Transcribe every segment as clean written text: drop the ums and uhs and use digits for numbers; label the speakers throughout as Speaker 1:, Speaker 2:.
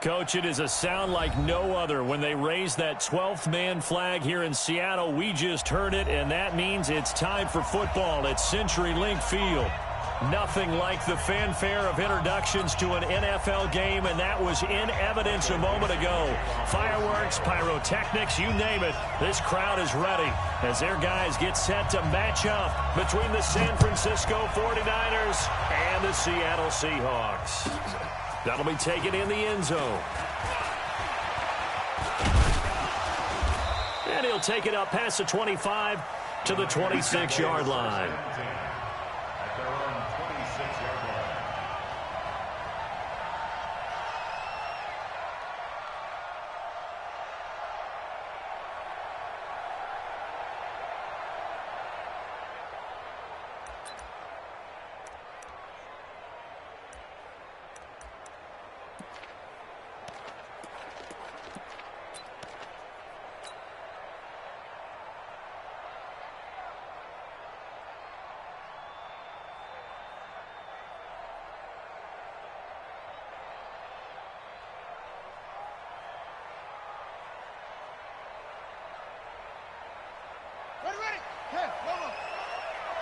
Speaker 1: Coach, it is a sound like no other when they raise that 12th man flag here in Seattle. We just heard it, and that means it's time for football at CenturyLink Field. Nothing like the fanfare of introductions to an NFL game, and that was in evidence a moment ago. Fireworks, pyrotechnics, you name it. This crowd is ready as their guys get set to match up between the San Francisco 49ers and the Seattle Seahawks. That'll be taken in the end zone. And he'll take it up past the 25 to the 26-yard line.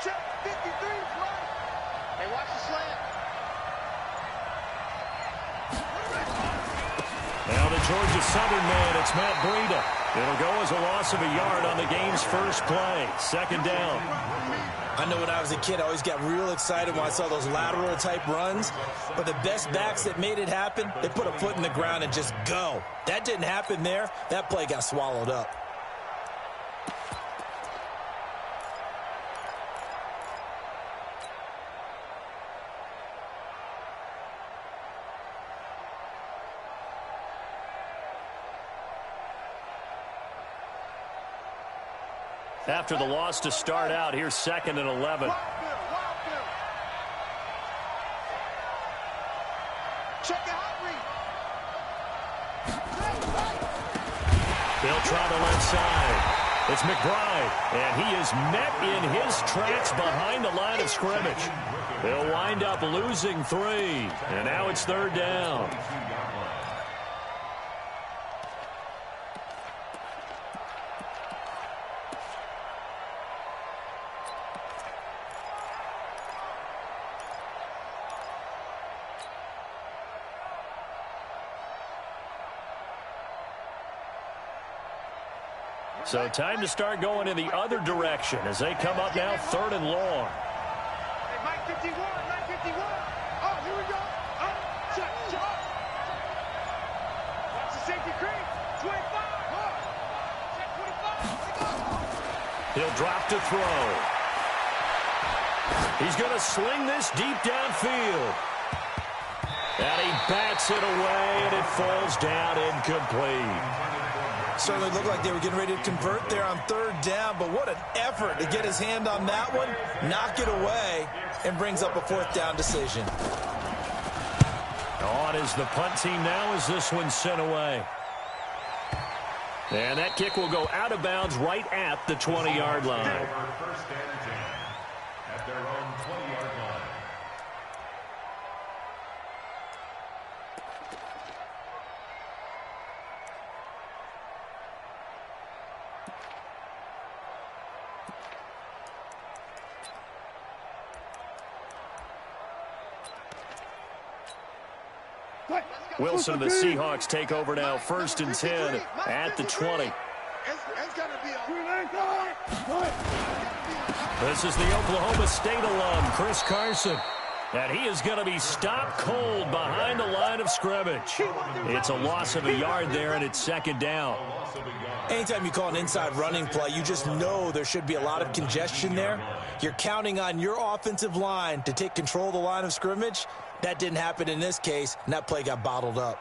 Speaker 2: Check 53, right. Hey, watch the slant.
Speaker 1: Now the Georgia Southern man, it's Matt Breida. It'll go as a loss of a yard on the game's first play. Second down.
Speaker 3: I know when I was a kid, I always got real excited when I saw those lateral-type runs. But the best backs that made it happen, they put a foot in the ground and just go. That didn't happen there. That play got swallowed up.
Speaker 1: After the loss to start out, here's 2nd and 11. They'll try the left side. It's McBride, and he is met in his tracks behind the line of scrimmage. They'll wind up losing 3, and now it's 3rd down. So time to start going in the other direction as they come up now 3rd and long.
Speaker 2: Hey, Mike 51, Mike 51. Oh, here we go. Oh, check. Watch the safety creep. 25. Check 25.
Speaker 1: He'll drop to throw. He's going to sling this deep downfield. And he bats it away, and it falls down incomplete.
Speaker 3: Certainly looked like they were getting ready to convert there on 3rd down, but what an effort to get his hand on that one, knock it away, and brings up a 4th down decision.
Speaker 1: On is the punt team now as this one's sent away. And that kick will go out of bounds right at the 20-yard line.
Speaker 4: First and 10 at their own 20-yard line.
Speaker 1: Wilson and the Seahawks take over now, 1st and 10 at the 20. This is the Oklahoma State alum, Chris Carson. And he is going to be stopped cold behind the line of scrimmage. It's a loss of a yard there, and it's 2nd down.
Speaker 3: Anytime you call an inside running play, you just know there should be a lot of congestion there. You're counting on your offensive line to take control of the line of scrimmage. That didn't happen in this case, and that play got bottled up.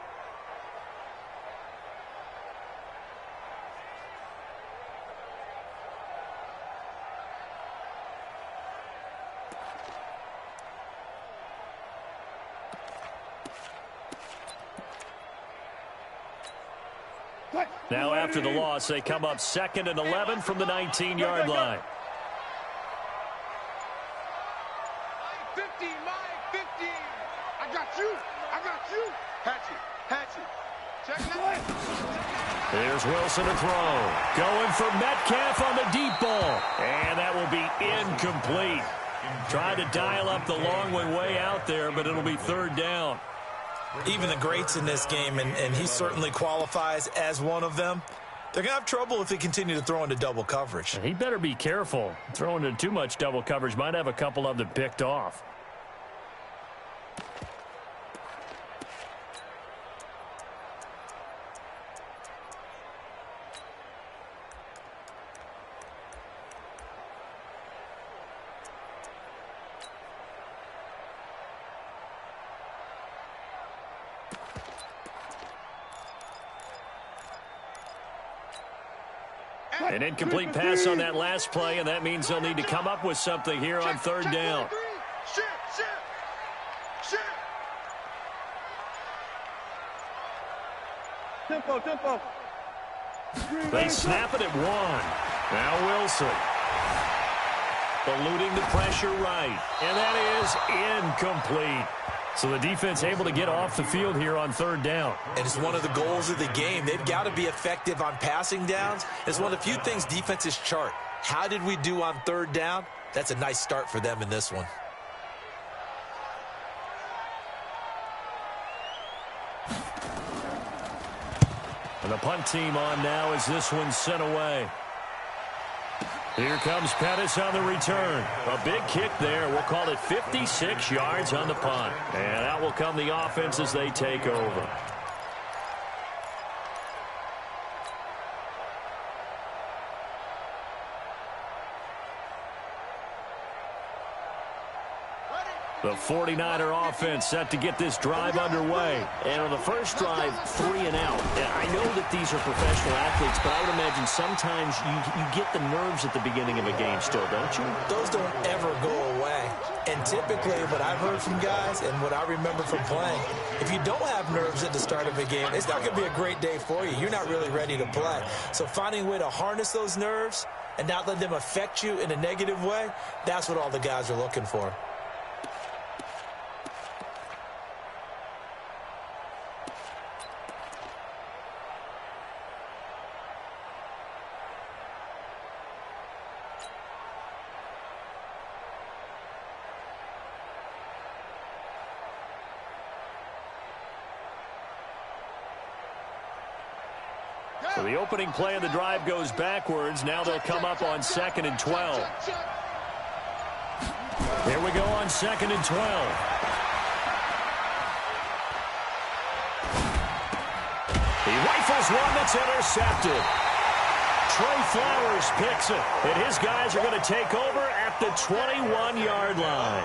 Speaker 1: Now after the loss, they come up 2nd and 11 from the 19-yard line.
Speaker 2: 50, Mike 50. I got you. Hatchet.
Speaker 1: Here's Wilson to throw. Going for Metcalf on the deep ball. And that will be incomplete. Tried to dial up the long way out there, but it'll be third down.
Speaker 3: Even the greats in this game, and he certainly qualifies as one of them, they're going to have trouble if they continue to throw into double coverage.
Speaker 1: He better be careful. Throwing into too much double coverage might have a couple of them picked off. An incomplete pass on that last play, and that means they'll need to come up with something here on third down.
Speaker 2: Tempo.
Speaker 1: They snap it at one. Now Wilson. Eluding the pressure right. And that is incomplete. So the defense able to get off the field here on third down.
Speaker 3: And it's one of the goals of the game. They've got to be effective on passing downs. It's one of the few things defenses chart. How did we do on third down? That's a nice start for them in this one.
Speaker 1: And the punt team on now as this one's sent away. Here comes Pettis on the return. A big kick there. We'll call it 56 yards on the punt. And out will come the offense as they take over. The 49er offense set to get this drive underway.
Speaker 5: And on the first drive, 3 and out. And I know that these are professional athletes, but I would imagine sometimes you get the nerves at the beginning of a game still, don't you?
Speaker 3: Those don't ever go away. And typically what I've heard from guys and what I remember from playing, if you don't have nerves at the start of a game, it's not going to be a great day for you. You're not really ready to play. So finding a way to harness those nerves and not let them affect you in a negative way, that's what all the guys are looking for.
Speaker 1: So the opening play of the drive goes backwards. Now they'll come up on 2nd and 12. Here we go on 2nd and 12. He rifles one that's intercepted. Trey Flowers picks it, and his guys are going to take over at the 21-yard line.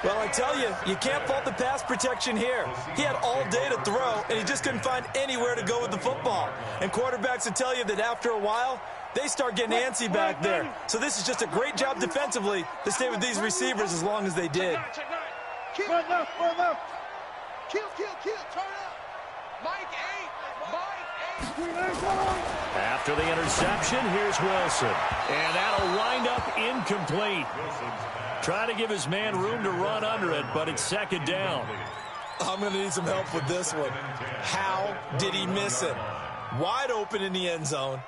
Speaker 3: Well, I tell you, you can't fault the pass protection here. He had all day to throw, and he just couldn't find anywhere to go with the football. And quarterbacks will tell you that after a while, they start getting antsy back there. So this is just a great job defensively to stay with these receivers as long as they did.
Speaker 2: Run left. Kill. Turn up. Mike 8.
Speaker 1: After the interception, here's Wilson. And that'll wind up incomplete. Trying to give his man room to run under it, but it's 2nd down.
Speaker 3: I'm going to need some help with this one. How did he miss it? Wide open in the end zone.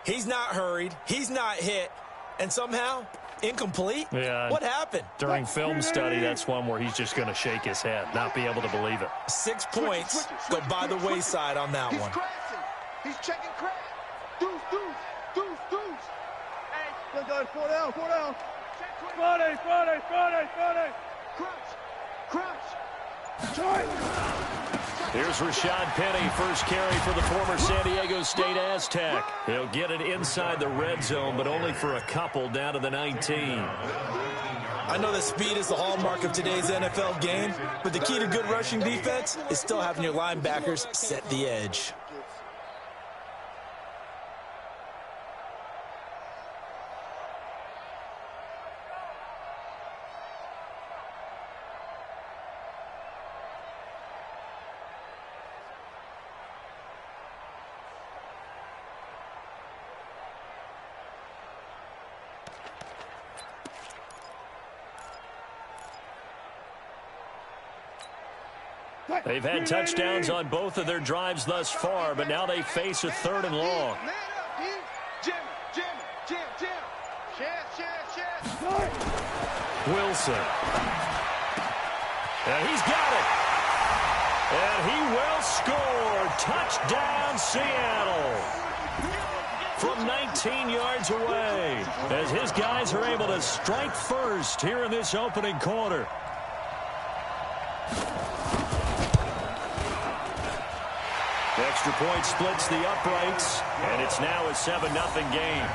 Speaker 3: He's not hurried. He's not hit. And somehow, incomplete?
Speaker 1: Yeah.
Speaker 3: What happened?
Speaker 1: During film study, that's one where he's just going to shake his head, not be able to believe it.
Speaker 3: 6 points go by the wayside on that one.
Speaker 2: He's checking crack. Deuce. Hey, go, 4 down. Friday. Crouch.
Speaker 1: Here's Rashad Penny, first carry for the former San Diego State Aztec. He'll get it inside the red zone, but only for a couple down to the 19.
Speaker 3: I know that speed is the hallmark of today's NFL game, but the key to good rushing defense is still having your linebackers set the edge.
Speaker 1: They've had touchdowns on both of their drives thus far, but now they face a 3rd and long. Wilson. And he's got it. And he will score. Touchdown, Seattle. From 19 yards away, as his guys are able to strike first here in this opening quarter. The extra point splits the uprights, and it's now a 7-0 game.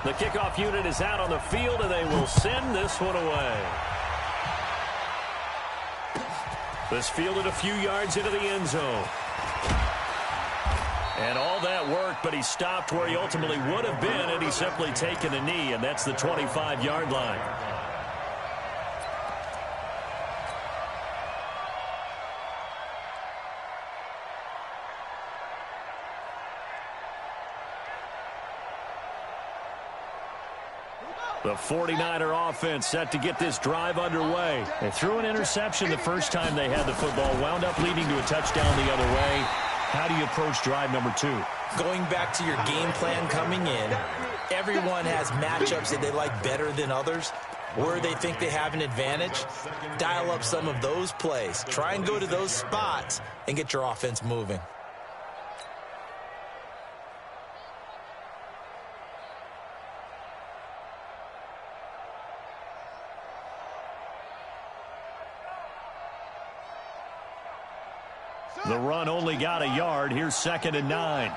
Speaker 1: The kickoff unit is out on the field, and they will send this one away. This fielded a few yards into the end zone. And all that worked, but he stopped where he ultimately would have been had he simply taken a knee, and that's the 25-yard line. The 49er offense set to get this drive underway. They threw an interception the first time they had the football, wound up leading to a touchdown the other way. How do you approach drive number 2?
Speaker 3: Going back to your game plan coming in, everyone has matchups that they like better than others. Where they think they have an advantage, dial up some of those plays. Try and go to those spots and get your offense moving.
Speaker 1: The run only got a yard. Here's 2nd and 9.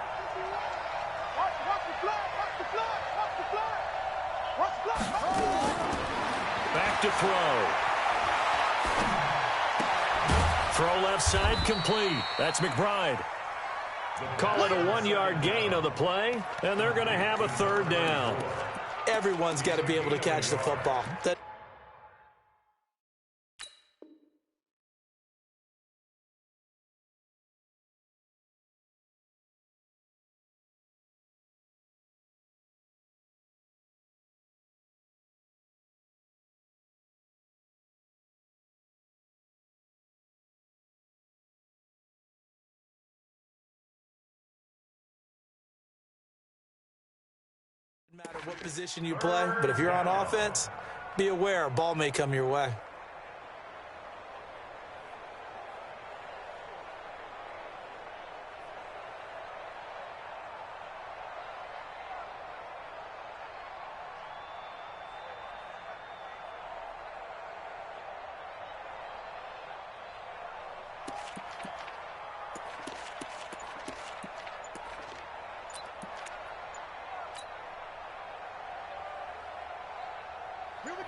Speaker 1: Back to throw. Throw left side complete. That's McBride. Call it a 1-yard gain on the play, and they're going to have a 3rd down.
Speaker 3: Everyone's got to be able to catch the football. Doesn't matter what position you play, but if you're on offense, be aware a ball may come your way.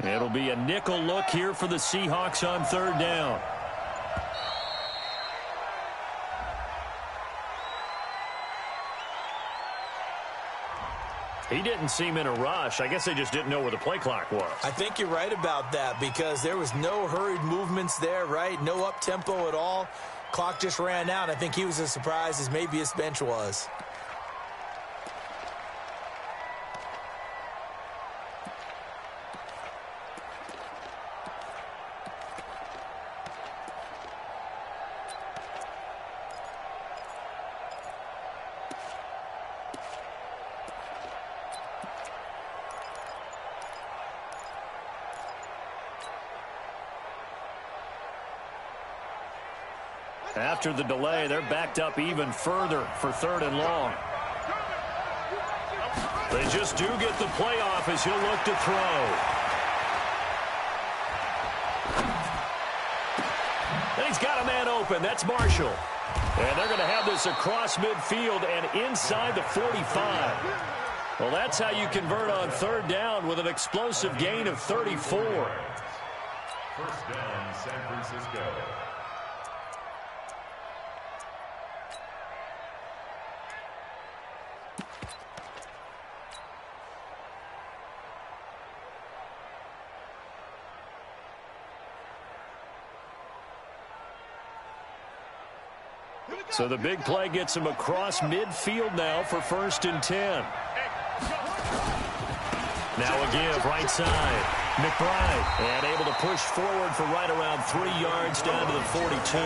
Speaker 1: It'll be a nickel look here for the Seahawks on 3rd down. He didn't seem in a rush. I guess they just didn't know where the play clock was.
Speaker 3: I think you're right about that because there was no hurried movements there, right? No up-tempo at all. Clock just ran out. I think he was as surprised as maybe his bench was.
Speaker 1: After the delay, they're backed up even further for 3rd and long. They just do get the play off as he'll look to throw. And he's got a man open. That's Marshall. And they're going to have this across midfield and inside the 45. Well, that's how you convert on 3rd down with an explosive gain of 34.
Speaker 4: 1st down, San Francisco.
Speaker 1: So the big play gets him across midfield now for 1st and 10. Now a give right side. McBride, and able to push forward for right around 3 yards down to the 42.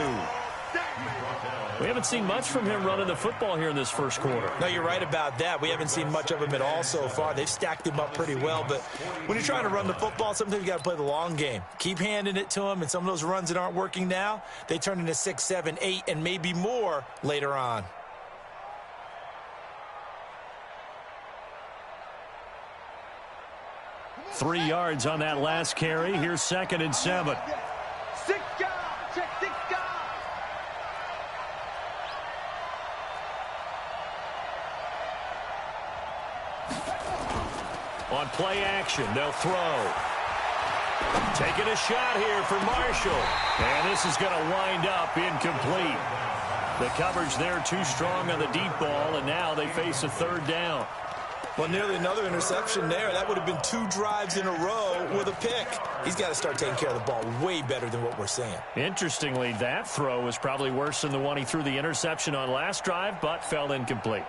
Speaker 1: We haven't seen much from him running the football here in this first quarter.
Speaker 3: No, you're right about that. We haven't seen much of him at all so far. They've stacked him up pretty well, but when you're trying to run the football, sometimes you got to play the long game. Keep handing it to him, and some of those runs that aren't working now, they turn into 6, 7, 8, and maybe more later on.
Speaker 1: Three yards on that last carry. Here's 2nd and 7.
Speaker 2: 6 guys. Check 6 guys.
Speaker 1: On play action, they'll throw. Taking a shot here for Marshall. And this is going to wind up incomplete. The coverage there too strong on the deep ball, and now they face a 3rd down.
Speaker 3: Well, nearly another interception there. That would have been 2 drives in a row with a pick. He's got to start taking care of the ball way better than what we're seeing.
Speaker 1: Interestingly, that throw was probably worse than the one he threw the interception on last drive, but fell incomplete.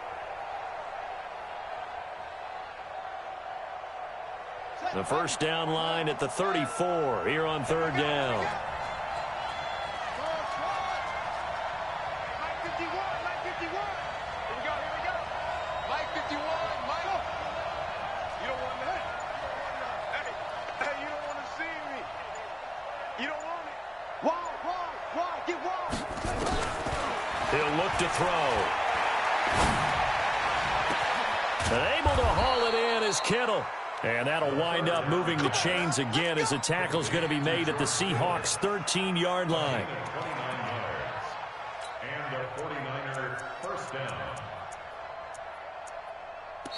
Speaker 1: The first down line at the 34 here on 3rd down.
Speaker 2: Mike 51, Mike 51. Here we go, here we go. Mike 51, Mike. You don't want that. Hey, you don't want to see me. You don't want it. Wide, get wide.
Speaker 1: He'll look to throw. And able to haul it in is Kittle. And that'll wind up moving the chains again as the tackle's going to be made at the Seahawks' 13-yard line.
Speaker 4: And the 49er first down.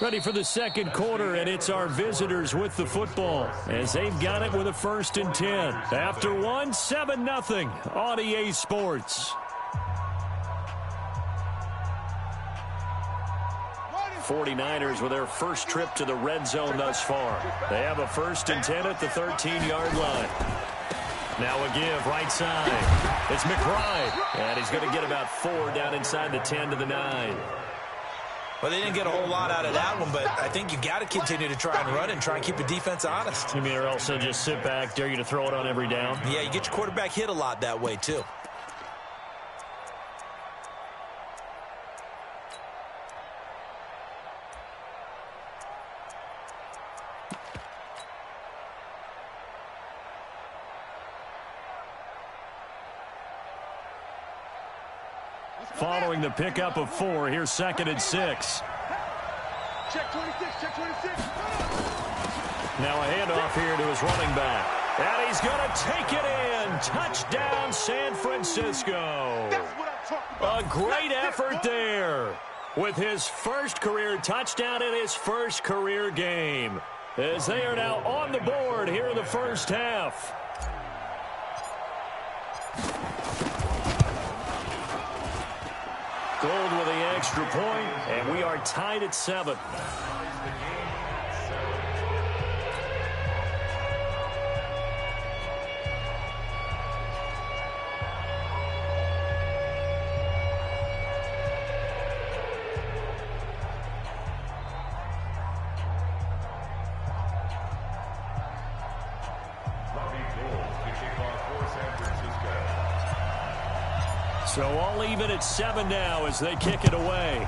Speaker 1: Ready for the second quarter, and it's our visitors with the football as they've got it with a 1st and 10. After one, 7-0 on EA Sports. 49ers with their first trip to the red zone thus far. They have a 1st and 10 at the 13-yard line. Now a give right side. It's McBride, and he's going to get about 4 down inside the 10 to the 9.
Speaker 3: Well, they didn't get a whole lot out of that one, but I think you got to continue to try and run and try and keep the defense honest.
Speaker 1: You mean or else they'll just sit back, dare you to throw it on every down?
Speaker 3: Yeah, you get your quarterback hit a lot that way, too.
Speaker 1: Following the pickup of 4, here's 2nd and 6.
Speaker 2: Check 26, check 26.
Speaker 1: Now a handoff here to his running back. And he's going to take it in. Touchdown, San Francisco.
Speaker 2: That's what I'm talking about.
Speaker 1: A great effort there with his first career touchdown in his first career game, as they are now on the board here in the first half. Gold with the extra point, and we are tied at 7. So all even at 7 now as they kick it away.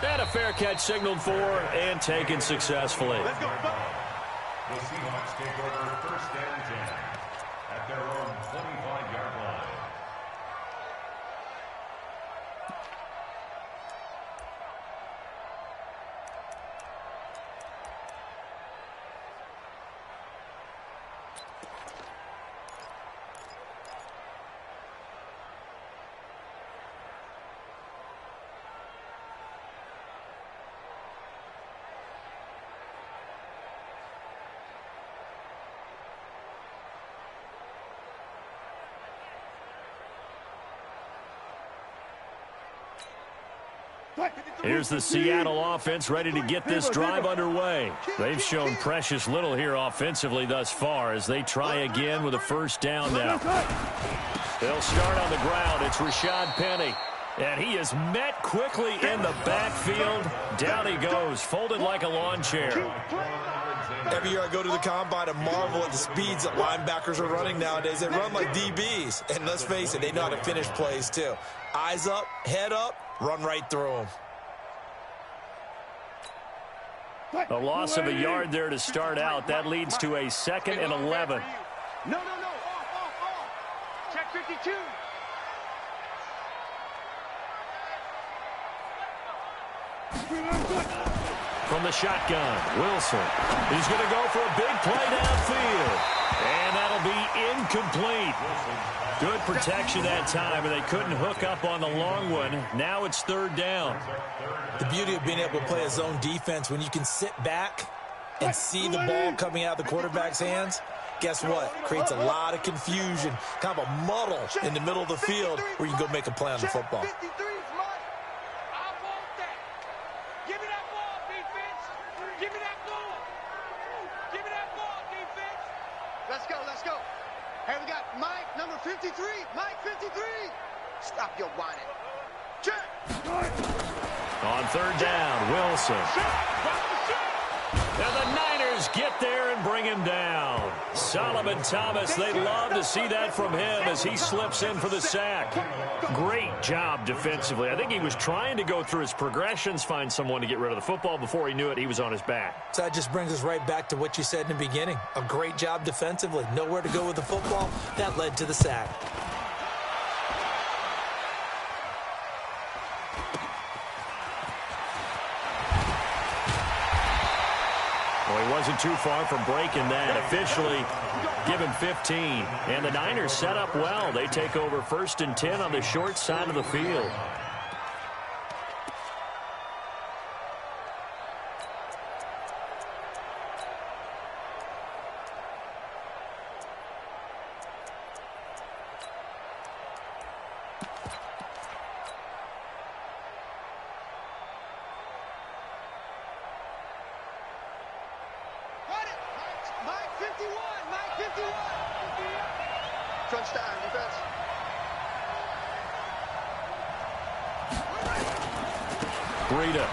Speaker 1: And a fair catch signaled for and taken successfully.
Speaker 2: Let's go.
Speaker 4: The Seahawks take over 1st and 10 at their own 25-yard line.
Speaker 1: Here's the Seattle offense ready to get this drive underway. They've shown precious little here offensively thus far as they try again with a first down now. They'll start on the ground. It's Rashad Penny. And he is met quickly in the backfield. Down he goes, folded like a lawn chair.
Speaker 3: Every year I go to the combine and marvel at the speeds that linebackers are running nowadays. They run like DBs. And let's face it, they know how to finish plays too. Eyes up, head up, run right through them.
Speaker 1: A loss of a yard there to start out. That leads to a 2nd and 11.
Speaker 2: No. Check 52.
Speaker 1: From the shotgun, Wilson. He's going to go for a big play downfield. And that'll be incomplete. Good protection that time, and they couldn't hook up on the long one. Now it's 3rd down.
Speaker 3: The beauty of being able to play a zone defense when you can sit back and see the ball coming out of the quarterback's hands, guess what? Creates a lot of confusion, kind of a muddle in the middle of the field where you can go make a play on the football.
Speaker 2: Let's go. Hey, we got Mike, number 53. Mike, 53. Stop your whining. Check.
Speaker 1: On 3rd down, Wilson. And the Niners get there and bring him down. Solomon Thomas, they'd love to see that from him as he slips in for the sack. Great job defensively. I think he was trying to go through his progressions, find someone to get rid of the football. Before he knew it, he was on his back.
Speaker 3: So that just brings us right back to what you said in the beginning. A great job defensively. Nowhere to go with the football. That led to the sack.
Speaker 1: Well, he wasn't too far from breaking that. Officially given 15. And the Niners set up well. They take over 1st and 10 on the short side of the field.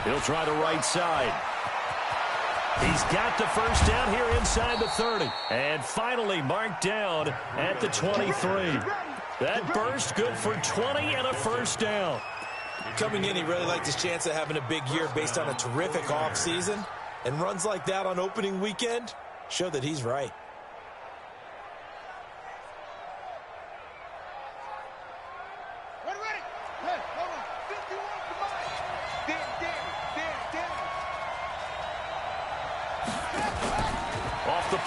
Speaker 1: He'll try the right side. He's got the first down here inside the 30. And finally marked down at the 23. That burst good for 20 and a first down.
Speaker 3: Coming in, he really liked his chance of having a big year based on a terrific offseason. And runs like that on opening weekend show that he's right.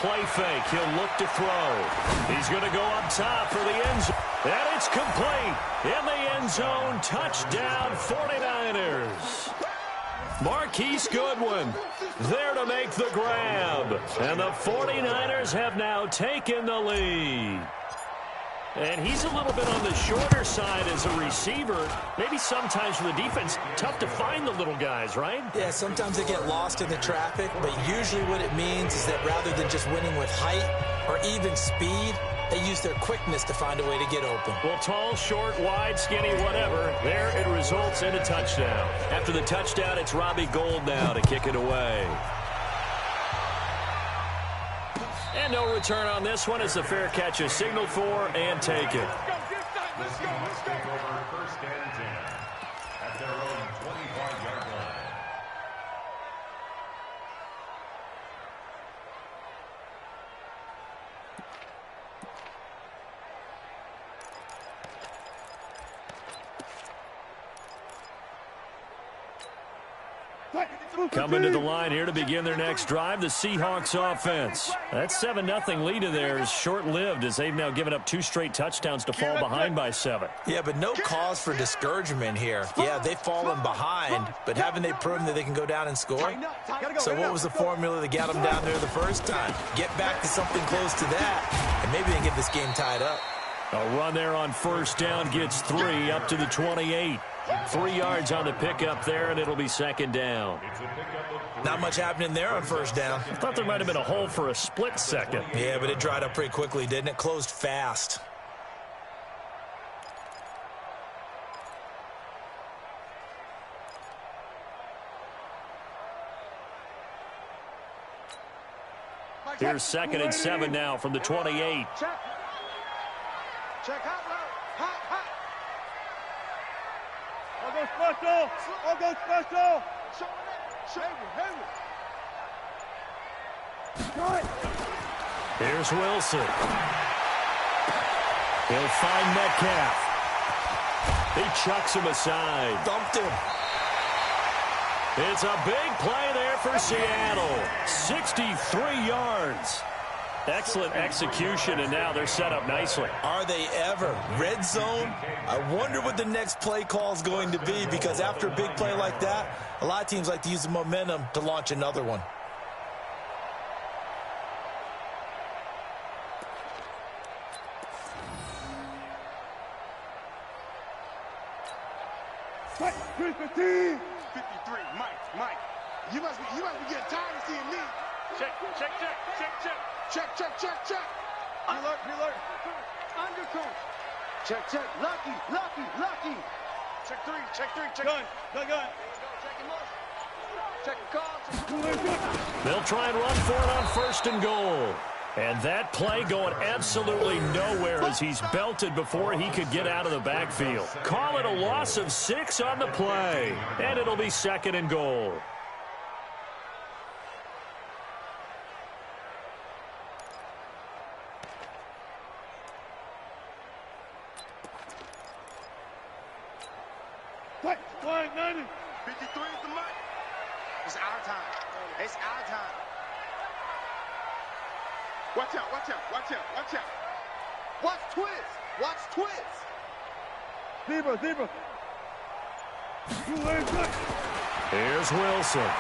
Speaker 1: Play fake. He'll look to throw. He's going to go up top for the end zone. And it's complete. In the end zone. Touchdown 49ers. Marquise Goodwin there to make the grab. And the 49ers have now taken the lead. And he's a little bit on the shorter side as a receiver. Maybe sometimes for the defense, tough to find the little guys, right?
Speaker 3: Yeah, sometimes they get lost in the traffic, but usually what it means is that rather than just winning with height or even speed, they use their quickness to find a way to get open.
Speaker 1: Well, tall, short, wide, skinny, whatever, there it results in a touchdown. After the touchdown, it's Robbie Gould now to kick it away. And no return on this one. It's a fair catch, a signal for, and take it.
Speaker 4: The Seahawks take over 1st and 10 at their own 25-yard line.
Speaker 1: Coming to the line here to begin their next drive, the Seahawks offense. That 7-0 lead of theirs short-lived as they've now given up 2 straight touchdowns to fall behind by 7.
Speaker 3: Yeah, but no cause for discouragement here. Yeah, they've fallen behind, but haven't they proven that they can go down and score? So what was the formula that got them down there the first time? Get back to something close to that, and maybe they can get this game tied up.
Speaker 1: A run there on first down gets 3 up to the 28. 3 yards on the pickup there, and it'll be second down.
Speaker 3: Not much happening there on first down.
Speaker 1: I thought there might have been a hole for a split second.
Speaker 3: Yeah, but it dried up pretty quickly, didn't it? Closed fast.
Speaker 1: Here's 2nd and 7 now from the 28.
Speaker 2: Check. Check hot, hot, hot. I'll go special. I'll go special. Show it.
Speaker 1: Here's Wilson. He'll find Metcalf. He chucks him aside.
Speaker 3: Dumped him.
Speaker 1: It's a big play there for Seattle. 63 yards. Excellent execution, and now they're set up nicely.
Speaker 3: Are they ever? Red zone? I wonder what the next play call is going to be, because after a big play like that, a lot of teams like to use the momentum to launch another one.
Speaker 2: Mike, 315. 53, Mike. You must be getting tired of seeing me. Check. Alert. Undercoat. Check. Lucky. Check three. Gun. Check call.
Speaker 1: They'll try and run for it on 1st and goal. And that play going absolutely nowhere as he's belted before he could get out of the backfield. Call it a loss of 6 on the play. And it'll be 2nd and goal.
Speaker 2: Flying 90. 53 is the mark. It's our time. Watch out. Watch twist. Zebra.
Speaker 1: Here's Wilson.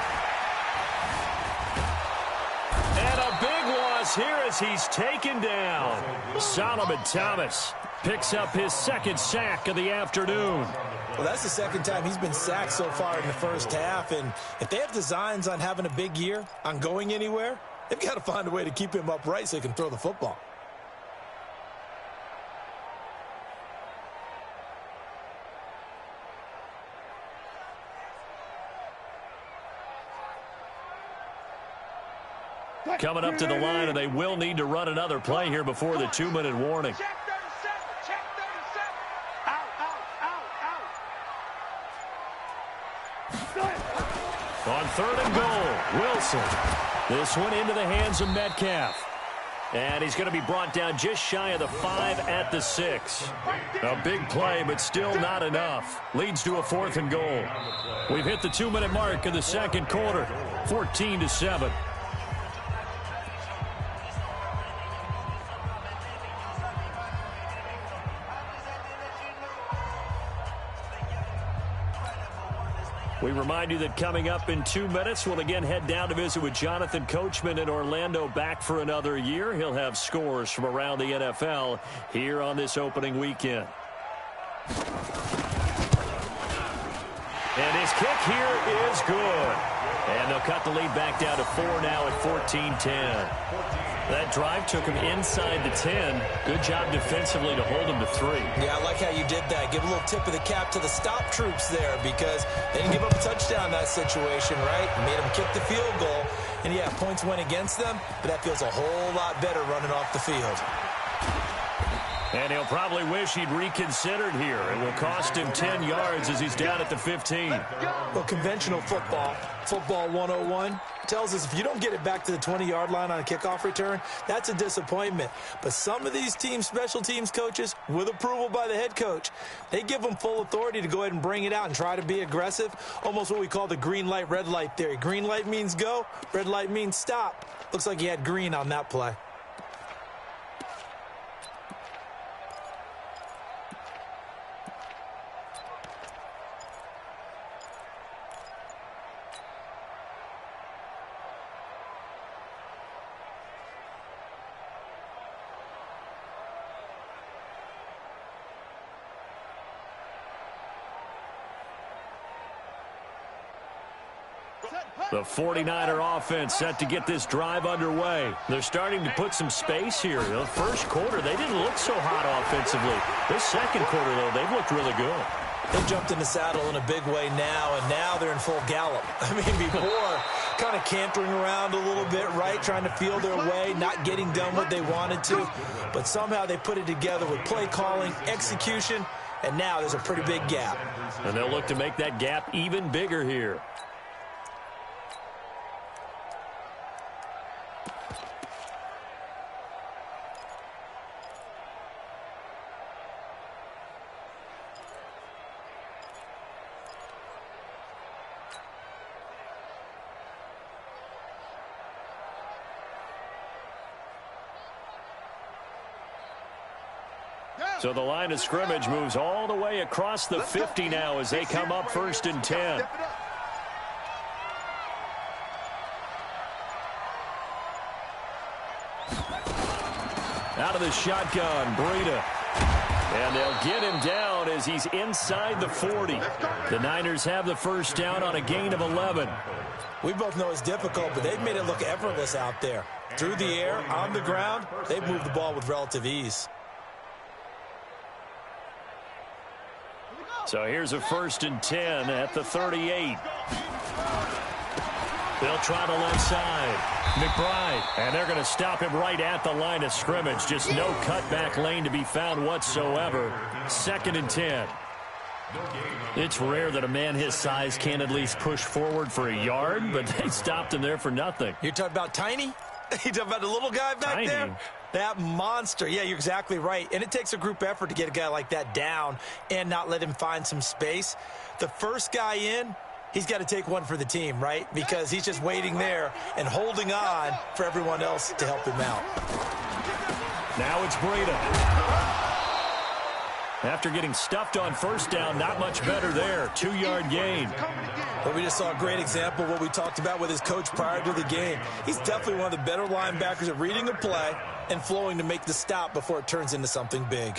Speaker 1: And a big loss here as he's taken down. Solomon Thomas picks up his 2nd sack of the afternoon.
Speaker 3: Well, that's the 2nd time he's been sacked so far in the first half, and if they have designs on having a big year, on going anywhere, they've got to find a way to keep him upright so he can throw the football.
Speaker 1: Coming up to the line, and they will need to run another play here before the 2-minute warning.
Speaker 2: Check 37. Out.
Speaker 1: On 3rd and goal, Wilson. This one into the hands of Metcalf. And he's going to be brought down just shy of the 5 at the 6. A big play, but still not enough. Leads to a 4th and goal. We've hit the 2-minute mark in the 2nd quarter, 14-7. We remind you that coming up in 2 minutes, we'll again head down to visit with Jonathan Coachman in Orlando, back for another year. He'll have scores from around the NFL here on this opening weekend. And his kick here is good. And they'll cut the lead back down to 4 now at 14-10. That drive took him inside the 10. Good job defensively to hold him to 3.
Speaker 3: Yeah, I like how you did that. Give a little tip of the cap to the stop troops there, because they didn't give up a touchdown in that situation, right? Made them kick the field goal. And, yeah, points went against them, but that feels a whole lot better running off the field.
Speaker 1: And he'll probably wish he'd reconsidered here. It will cost him 10 yards as he's down at the 15.
Speaker 3: Well, conventional football 101, tells us if you don't get it back to the 20-yard line on a kickoff return, that's a disappointment. But some of these teams, special teams coaches, with approval by the head coach, they give them full authority to go ahead and bring it out and try to be aggressive, almost what we call the green light, red light theory. Green light means go, red light means stop. Looks like he had green on that play.
Speaker 1: The 49er offense set to get this drive underway. They're starting to put some space here. The first quarter, they didn't look so hot offensively. This second quarter, though, they've looked really good.
Speaker 3: They jumped in the saddle in a big way now, and now they're in full gallop. I mean, before, kind of cantering around a little bit, right, trying to feel their way, not getting done what they wanted to. But somehow they put it together with play calling, execution, and now there's a pretty big gap.
Speaker 1: And they'll look to make that gap even bigger here. So the line of scrimmage moves all the way across the 50 now as they come up 1st and 10. Out of the shotgun, Breida. And they'll get him down as he's inside the 40. The Niners have the first down on a gain of 11.
Speaker 3: We both know it's difficult, but they've made it look effortless out there. Through the air, on the ground, they've moved the ball with relative ease.
Speaker 1: So here's a 1st and 10 at the 38. They'll try the left side. McBride. And they're going to stop him right at the line of scrimmage. Just no cutback lane to be found whatsoever. 2nd and 10. It's rare that a man his size can at least push forward for a yard, but they stopped him there for nothing.
Speaker 3: You're talking about Tiny? You're talking about the little guy back there? That monster. Yeah, you're exactly right. And it takes a group effort to get a guy like that down and not let him find some space. The first guy in, he's got to take one for the team, right? Because he's just waiting there and holding on for everyone else to help him out.
Speaker 1: Now it's Breida. After getting stuffed on 1st down, not much better there. 2-yard gain.
Speaker 3: But we just saw a great example of what we talked about with his coach prior to the game. He's definitely one of the better linebackers at reading a play and flowing to make the stop before it turns into something big.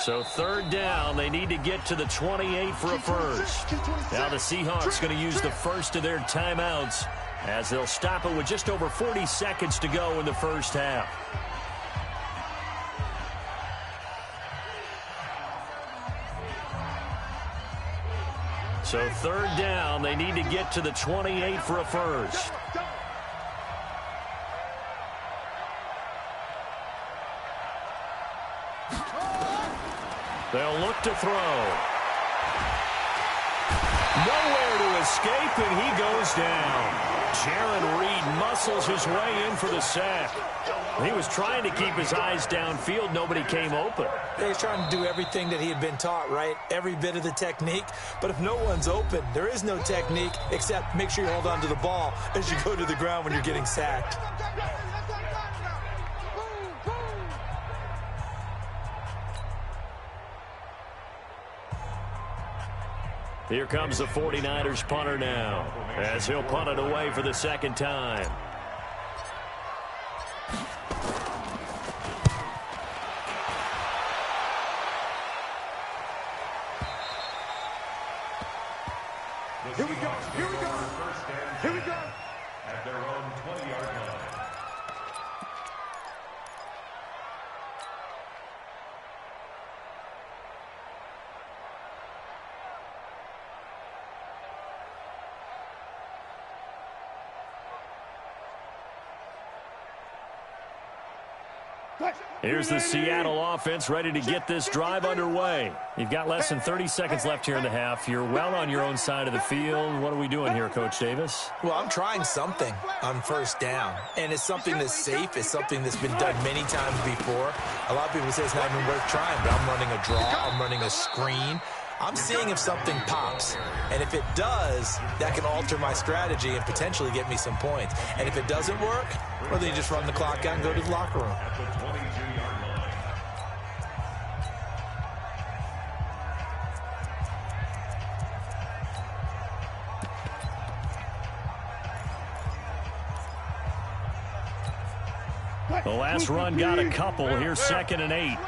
Speaker 1: So 3rd down, they need to get to the 28 for a first. Now the Seahawks going to use the first of their timeouts as they'll stop it with just over 40 seconds to go in the first half. So 3rd down, they need to get to the 28 for a first. They'll look to throw. Nowhere to escape, and he goes down. Jaron Reed muscles his way in for the sack. He was trying to keep his eyes downfield. Nobody came open.
Speaker 3: He's trying to do everything that he had been taught, right? Every bit of the technique. But if no one's open, there is no technique except make sure you hold on to the ball as you go to the ground when you're getting sacked.
Speaker 1: Here comes the 49ers punter now as he'll punt it away for the 2nd time.
Speaker 2: Here we go. Here we go. Here we go.
Speaker 4: At their own 20-yard line.
Speaker 1: Here's the Seattle offense ready to get this drive underway. You've got less than 30 seconds left here in the half. You're well on your own side of the field. What are we doing here, Coach Davis?
Speaker 3: Well, I'm trying something on 1st down, and it's something that's safe. It's something that's been done many times before. A lot of people say it's not even worth trying, but I'm running a draw. I'm running a screen. I'm seeing if something pops, and if it does, that can alter my strategy and potentially get me some points. And if it doesn't work, well, then you just run the clock out and go to the locker room.
Speaker 4: At the 22-yard line.
Speaker 1: The last run got a couple. Here's 2nd and 8.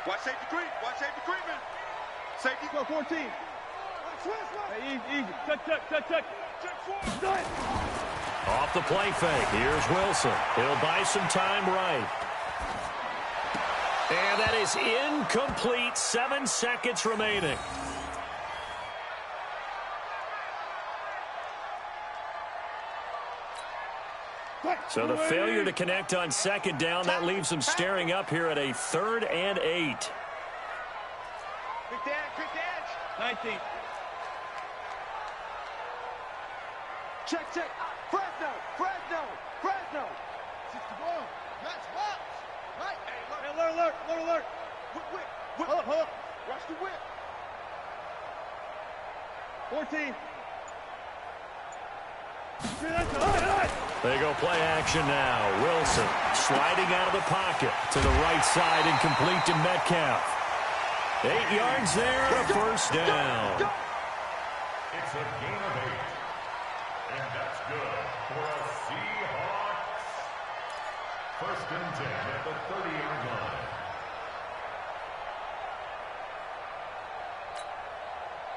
Speaker 2: Watch safety creep. Watch safety creeping. Safety go 14. Hey, easy. Check.
Speaker 1: Off the play fake. Here's Wilson. He'll buy some time right. And that is incomplete. 7 seconds remaining. So the failure to connect on 2nd down, that leaves them staring up here at a 3rd and 8.
Speaker 2: Quick dash. 19. Check. Fresno. 61. That's what. Right. Hey, alert. Whip. Hold up. Watch the whip. 14.
Speaker 1: They go play action now. Wilson sliding out of the pocket to the right side and complete to Metcalf. 8 yards there and a first down.
Speaker 4: It's a gain of 8. And that's good for a Seahawks. 1st and 10 at the 30-yard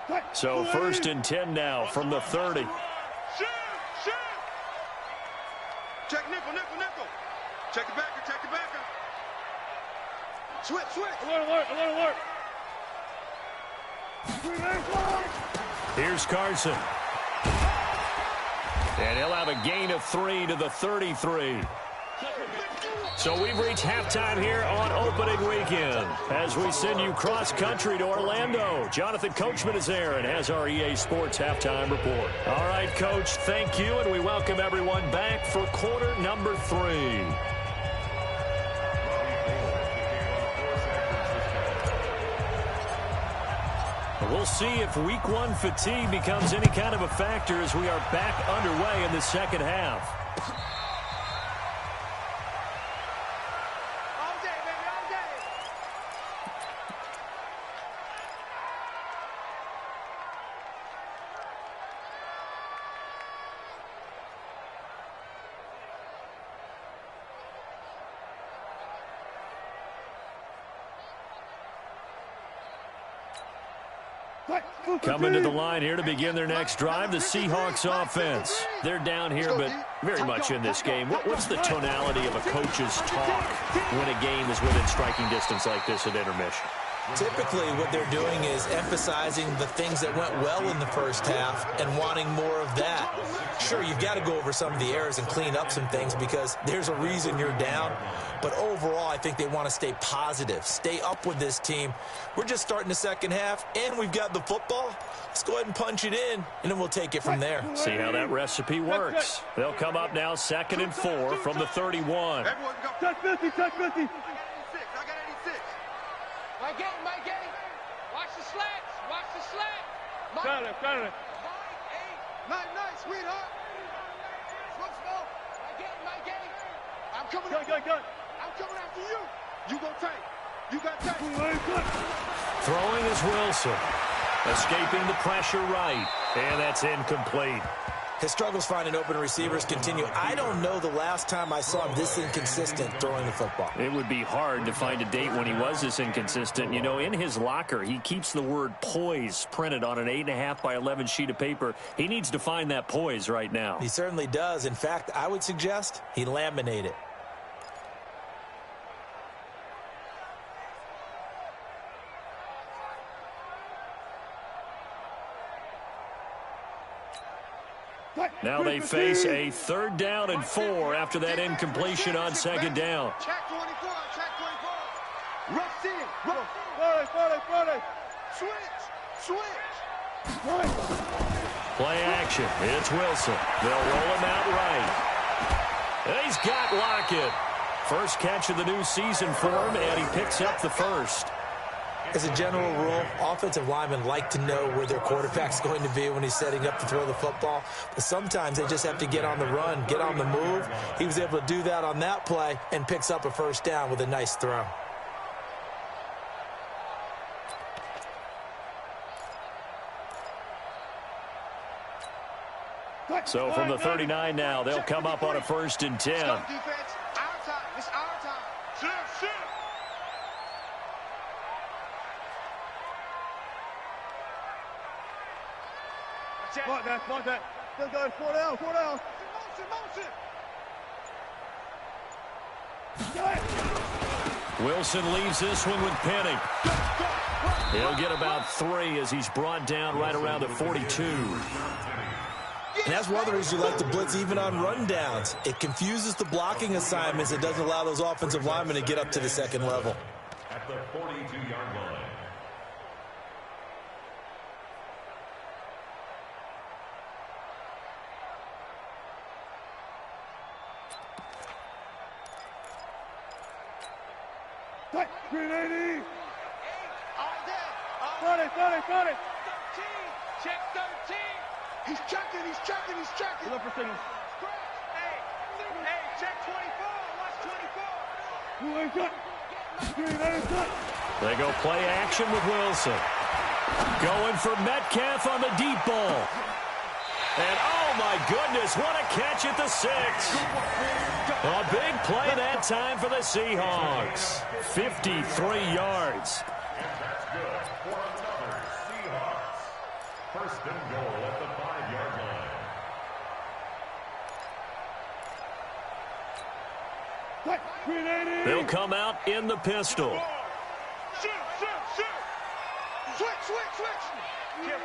Speaker 4: line.
Speaker 1: So 1st and 10 now from the 30.
Speaker 2: Shoot. Check nickel. Check the backer. Switch. Alert.
Speaker 1: Here's Carson. And he'll have a gain of 3 to the 33. So we've reached halftime here on opening weekend as we send you cross-country to Orlando. Jonathan Coachman is there and has our EA Sports halftime report. All right, Coach, thank you, and we welcome everyone back for quarter number 3. We'll see if week 1 fatigue becomes any kind of a factor as we are back underway in the second half. Coming to the line here to begin their next drive, the Seahawks offense. They're down here, but very much in this game. What's the tonality of a coach's talk when a game is within striking distance like this at intermission?
Speaker 3: Typically, what they're doing is emphasizing the things that went well in the first half and wanting more of that. Sure, you've got to go over some of the errors and clean up some things because there's a reason you're down. But overall, I think they want to stay positive, stay up with this team. We're just starting the second half, and we've got the football. Let's go ahead and punch it in, and then we'll take it from there.
Speaker 1: See how that recipe works. They'll come up now 2nd and 4 from the 31.
Speaker 2: Everyone go. Touch 50. I got 86. My game. Watch the slats. Got it. Nice, sweetheart. Smoke. My game. I'm coming up. I'm coming after you. You gonna take. You got take.
Speaker 1: Throwing is Wilson. Escaping the pressure right. And that's incomplete.
Speaker 3: His struggles finding open receivers continue. I don't know the last time I saw him this inconsistent throwing the football.
Speaker 1: It would be hard to find a date when he was this inconsistent. You know, in his locker, he keeps the word poise printed on an 8.5 by 11 sheet of paper. He needs to find that poise right now.
Speaker 3: He certainly does. In fact, I would suggest he laminate it.
Speaker 1: Now they face a 3rd down and 4 after that incompletion on 2nd down.
Speaker 2: Check 24. Rush in. Switch.
Speaker 1: Play action. It's Wilson. They'll roll him out right. And he's got Lockett. First catch of the new season for him, and he picks up the first.
Speaker 3: As a general rule, offensive linemen like to know where their quarterback's going to be when he's setting up to throw the football. But sometimes they just have to get on the run, get on the move. He was able to do that on that play and picks up a first down with a nice throw.
Speaker 1: So from the 39 now, they'll come up on a 1st and 10.
Speaker 2: Defense, our time. It's our time. Shoot. Block that. Still going. 4 down. Motion.
Speaker 1: Wilson leaves this one with Penny. He'll get about 3 as he's brought down right around the 42.
Speaker 3: And that's one of the reasons you like to blitz even on rundowns. It confuses the blocking assignments. It doesn't allow those offensive linemen to get up to the second level.
Speaker 4: At the 42-yard line.
Speaker 2: Green 80. All day. Got it. 13. Check 13. He's checking. Look for signals. Hey, check 24. Watch 24.
Speaker 1: They go play action with Wilson. Going for Metcalf on the deep ball. And, oh, my goodness, what a catch at the 6. A big play that time for the Seahawks. 53 yards.
Speaker 4: And that's good for another Seahawks. 1st and goal at the 5-yard line.
Speaker 1: They'll come out in the pistol.
Speaker 2: Shoot. Switch. Kill.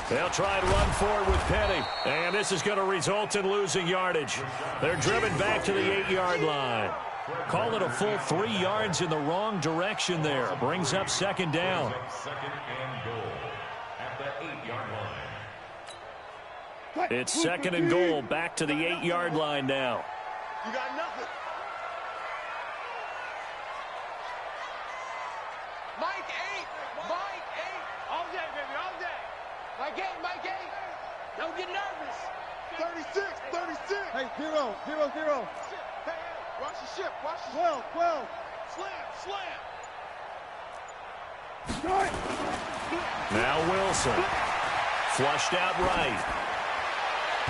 Speaker 1: They'll try and run forward with Penny. And this is going to result in losing yardage. They're driven back to the 8-yard line. Call it a full 3 yards in the wrong direction there. Brings up 2nd down.
Speaker 4: 2nd and goal at the 8-yard line.
Speaker 1: It's 2nd and goal back to the 8-yard line now.
Speaker 2: You got nothing. Mike 8. All day, baby, all day. Mike 8. Don't get nervous. 36. Hey, 0. Hey, watch the ship. 12. Slam.
Speaker 1: Now Wilson. Flushed out right.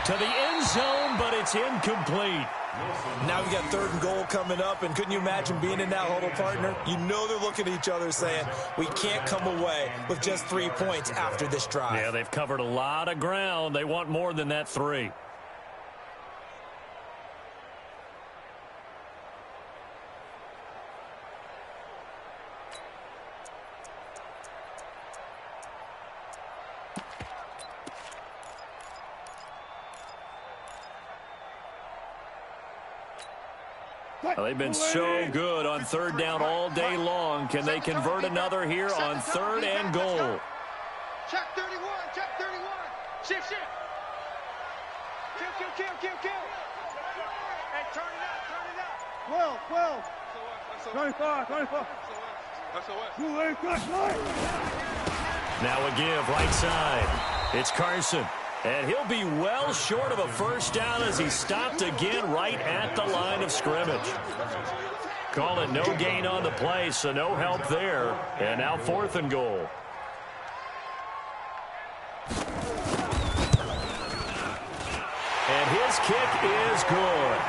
Speaker 1: To the end zone, but it's incomplete.
Speaker 3: Now we got 3rd and goal coming up, and couldn't you imagine being in that huddle, partner? You know they're looking at each other saying, we can't come away with just 3 points after this drive.
Speaker 1: Yeah, they've covered a lot of ground. They want more than that 3. They've been so good on 3rd down all day long. Can they convert another here on 3rd and goal?
Speaker 2: Check 31. Shift. Kill. Hey, turn it up. 12. 25.
Speaker 1: Now a give right side. It's Carson. And he'll be well short of a 1st down as he stopped again right at the line of scrimmage. Call it no gain on the play, so no help there. And now 4th and goal. And his kick is good.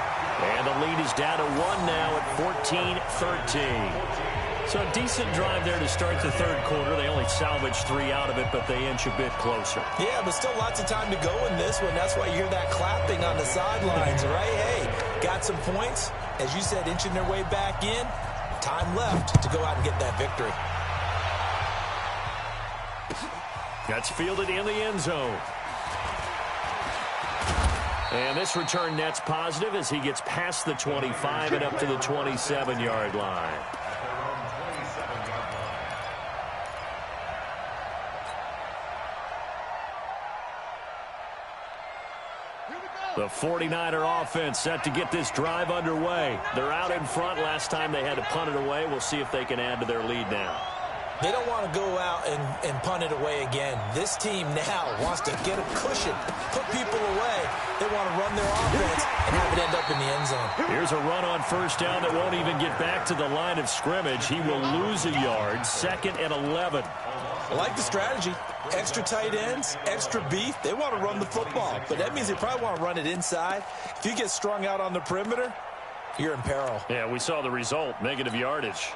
Speaker 1: And the lead is down to 1 now at 14-13. So a decent drive there to start the 3rd quarter. They only salvaged 3 out of it, but they inch a bit closer.
Speaker 3: Yeah, but still lots of time to go in this one. That's why you hear that clapping on the sidelines, right? Hey, got some points. As you said, inching their way back in. Time left to go out and get that victory.
Speaker 1: That's fielded in the end zone. And this return net's positive as he gets past the 25 and up to the 27-yard line. The 49er offense set to get this drive underway. They're out in front. Last time they had to punt it away. We'll see if they can add to their lead now.
Speaker 3: They don't want to go out and punt it away again. This team now wants to get a cushion, put people away. They want to run their offense and have it end up in the end zone.
Speaker 1: Here's a run on first down that won't even get back to the line of scrimmage. He will lose a yard. 2nd and 11.
Speaker 3: I like the strategy. Extra tight ends, extra beef. They want to run the football, but that means they probably want to run it inside. If you get strung out on the perimeter, you're in peril.
Speaker 1: Yeah, we saw the result, negative yardage.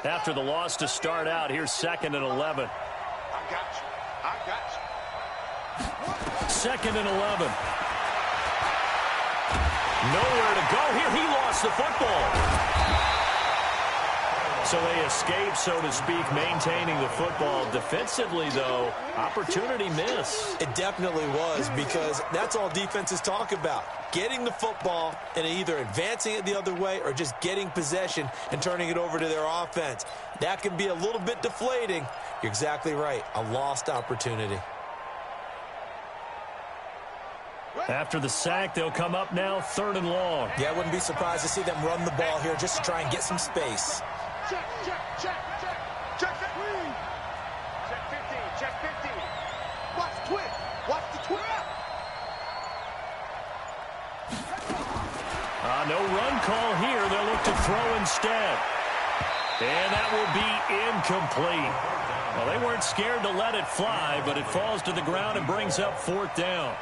Speaker 1: After the loss to start out, here's 2nd and 11.
Speaker 2: I got you. I got you.
Speaker 1: 2nd and 11. Nowhere to go here. He lost the football. So they escape, so to speak, maintaining the football. Defensively, though, opportunity miss.
Speaker 3: It definitely was, because that's all defenses talk about. Getting the football and either advancing it the other way or just getting possession and turning it over to their offense. That can be a little bit deflating. You're exactly right. A lost opportunity.
Speaker 1: After the sack, they'll come up now 3rd and long.
Speaker 3: Yeah, I wouldn't be surprised to see them run the ball here just to try and get some space.
Speaker 2: Check, check, check, check. Check that. Check 15, check 15. Watch the twist. Watch the twist.
Speaker 1: No run call here. They'll look to throw instead. And that will be incomplete. Well, they weren't scared to let it fly, but it falls to the ground and brings up 4th down.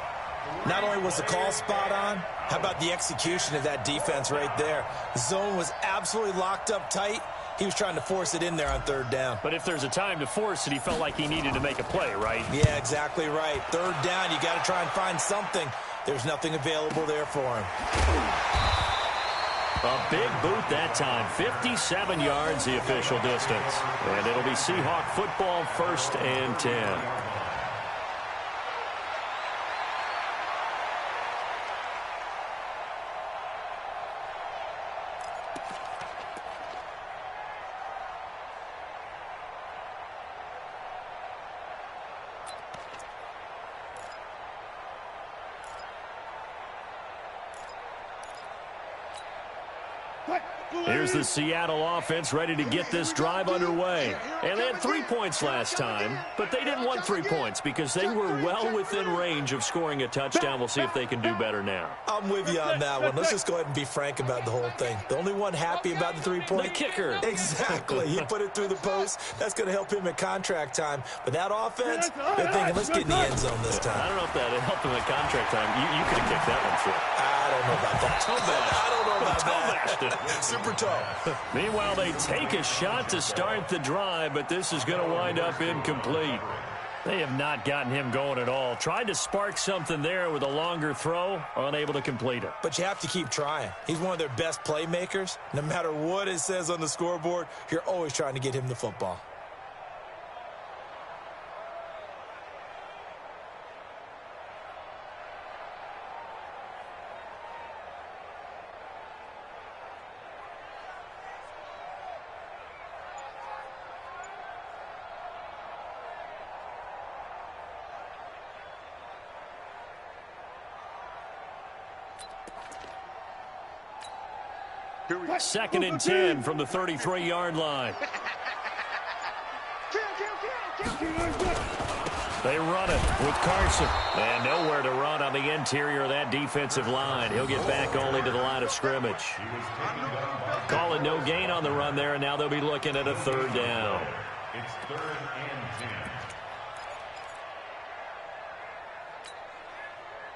Speaker 3: Not only was the call spot on, how about the execution of that defense right there? The zone was absolutely locked up tight. He was trying to force it in there on 3rd down.
Speaker 1: But if there's a time to force it, he felt like he needed to make a play, right?
Speaker 3: Yeah, exactly right. 3rd down, you got to try and find something. There's nothing available there for him.
Speaker 1: A big boot that time. 57 yards, the official distance. And it'll be Seahawk football, 1st and 10. Here's the Seattle offense ready to get this drive underway. And they had 3 points last time, but they didn't want 3 points because they were well within range of scoring a touchdown. We'll see if they can do better now.
Speaker 3: I'm with you on that one. Let's just go ahead and be frank about the whole thing. The only one happy about the 3-point?
Speaker 1: The kicker.
Speaker 3: Exactly. He put it through the post. That's going to help him at contract time. But that offense, they're thinking, let's get in the end zone this time.
Speaker 1: I don't know if that helped him at contract time. You could have kicked that one through.
Speaker 3: I don't know about that. I don't know about
Speaker 1: that.
Speaker 3: Super toe.
Speaker 1: Meanwhile, they take a shot to start the drive, but this is going to wind up incomplete. They have not gotten him going at all. Tried to spark something there with a longer throw, unable to complete it.
Speaker 3: But you have to keep trying. He's one of their best playmakers. No matter what it says on the scoreboard, you're always trying to get him the football.
Speaker 1: Second and 10 from the 33-yard line. They run it with Carson. And nowhere to run on the interior of that defensive line. He'll get back only to the line of scrimmage. Call it no gain on the run there, and now they'll be looking at a 3rd down.
Speaker 4: It's 3rd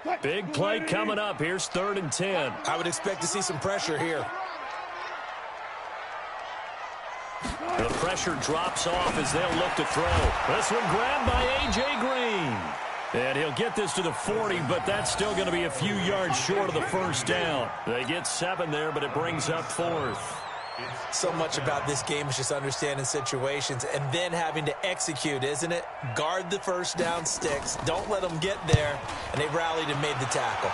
Speaker 4: and 10.
Speaker 1: Big play coming up. Here's 3rd and 10.
Speaker 3: I would expect to see some pressure here.
Speaker 1: The pressure drops off as they'll look to throw. This one grabbed by A.J. Green. And he'll get this to the 40, but that's still going to be a few yards short of the 1st down. They get 7 there, but it brings up 4th.
Speaker 3: So much about this game is just understanding situations and then having to execute, isn't it? Guard the 1st down sticks. Don't let them get there. And they rallied and made the tackle.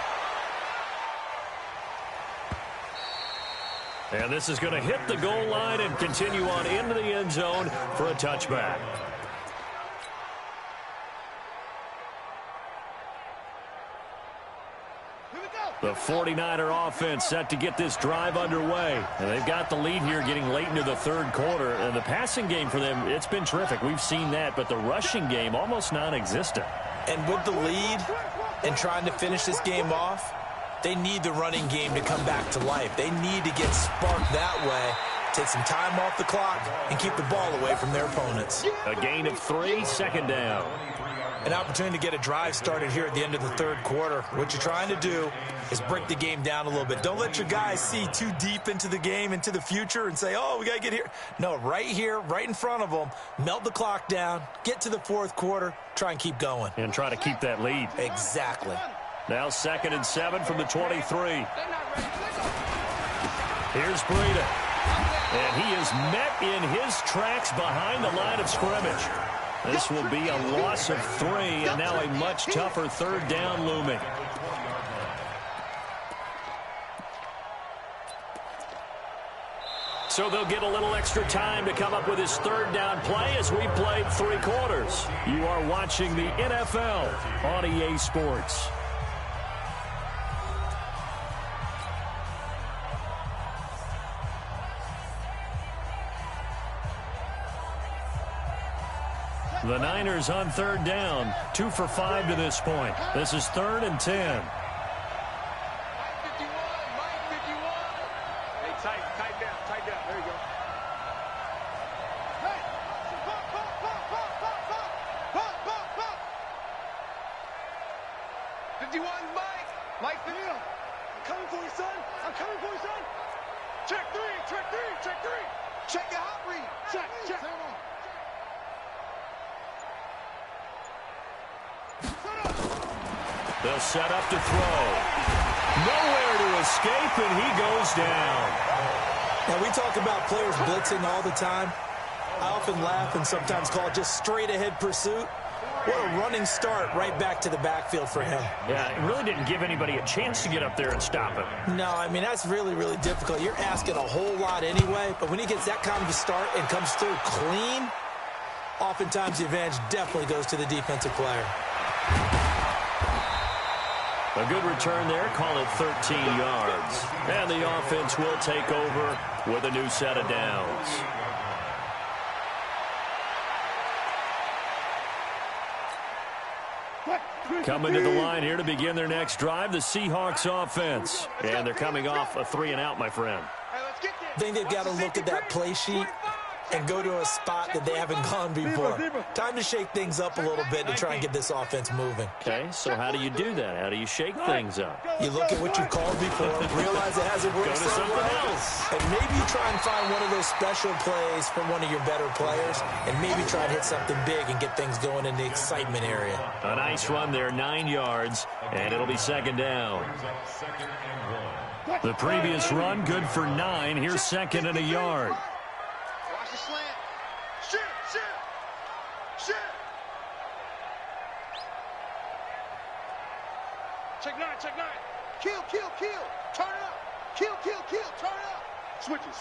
Speaker 1: And this is going to hit the goal line and continue on into the end zone for a touchback.
Speaker 2: Here we go.
Speaker 1: The 49er offense set to get this drive underway. And they've got the lead here getting late into the third quarter. And the passing game for them, it's been terrific. We've seen that. But the rushing game, almost non-existent.
Speaker 3: And with the lead and trying to finish this game off, they need the running game to come back to life. They need to get sparked that way, take some time off the clock, and keep the ball away from their opponents.
Speaker 1: A gain of 3, second down.
Speaker 3: An opportunity to get a drive started here at the end of the third quarter. What you're trying to do is break the game down a little bit. Don't let your guys see too deep into the game, into the future, and say, oh, we got to get here. No, right here, right in front of them, melt the clock down, get to the fourth quarter, try and keep going.
Speaker 1: And try to keep that lead.
Speaker 3: Exactly.
Speaker 1: Now 2nd and 7 from the 23. Here's Breida. And he is met in his tracks behind the line of scrimmage. This will be a loss of 3, and now a much tougher third down looming. So they'll get a little extra time to come up with his third down play as we played 3 quarters. You are watching the NFL on EA Sports. The Niners on third down, 2 for 5 to this point. This is 3rd and 10.
Speaker 2: Mike 51, Mike 51. Hey, tight down, tight down. There you go. Hey, pop. 51, Mike. Mike 51. I'm coming for you, son. I'm coming for you, son. Check 3, check 3, check 3. Check your hot read. Check.
Speaker 1: They'll set up to throw. Nowhere to escape, and he goes down.
Speaker 3: Now, we talk about players blitzing all the time. I often laugh and sometimes call it just straight-ahead pursuit. What a running start right back to the backfield for him.
Speaker 1: Yeah, it really didn't give anybody a chance to get up there and stop him.
Speaker 3: No, I mean, that's really, really difficult. You're asking a whole lot anyway, but when he gets that kind of a start and comes through clean, oftentimes the advantage definitely goes to the defensive player.
Speaker 1: A good return there, call it 13 yards. And the offense will take over with a new set of downs. Coming to the line here to begin their next drive, the Seahawks offense. And they're coming off a 3-and-out, my friend.
Speaker 3: I think they've got to look at that play sheet and go to a spot that they haven't gone before. Time to shake things up a little bit to try and get this offense moving.
Speaker 1: Okay, so how do you do that? How do you shake things up?
Speaker 3: You look at what you've called before, realize it hasn't worked
Speaker 1: Go to something else.
Speaker 3: and maybe you try and find one of those special plays from one of your better players, and maybe try and hit something big and get things going in the excitement area.
Speaker 1: A nice run there, 9 yards, and it'll be 2nd down. The previous run, good for 9. Here's 2nd and a yard.
Speaker 2: Watch the slant. Shoot. Check 9. Kill. Turn it up. Kill. Turn it up. Switch it.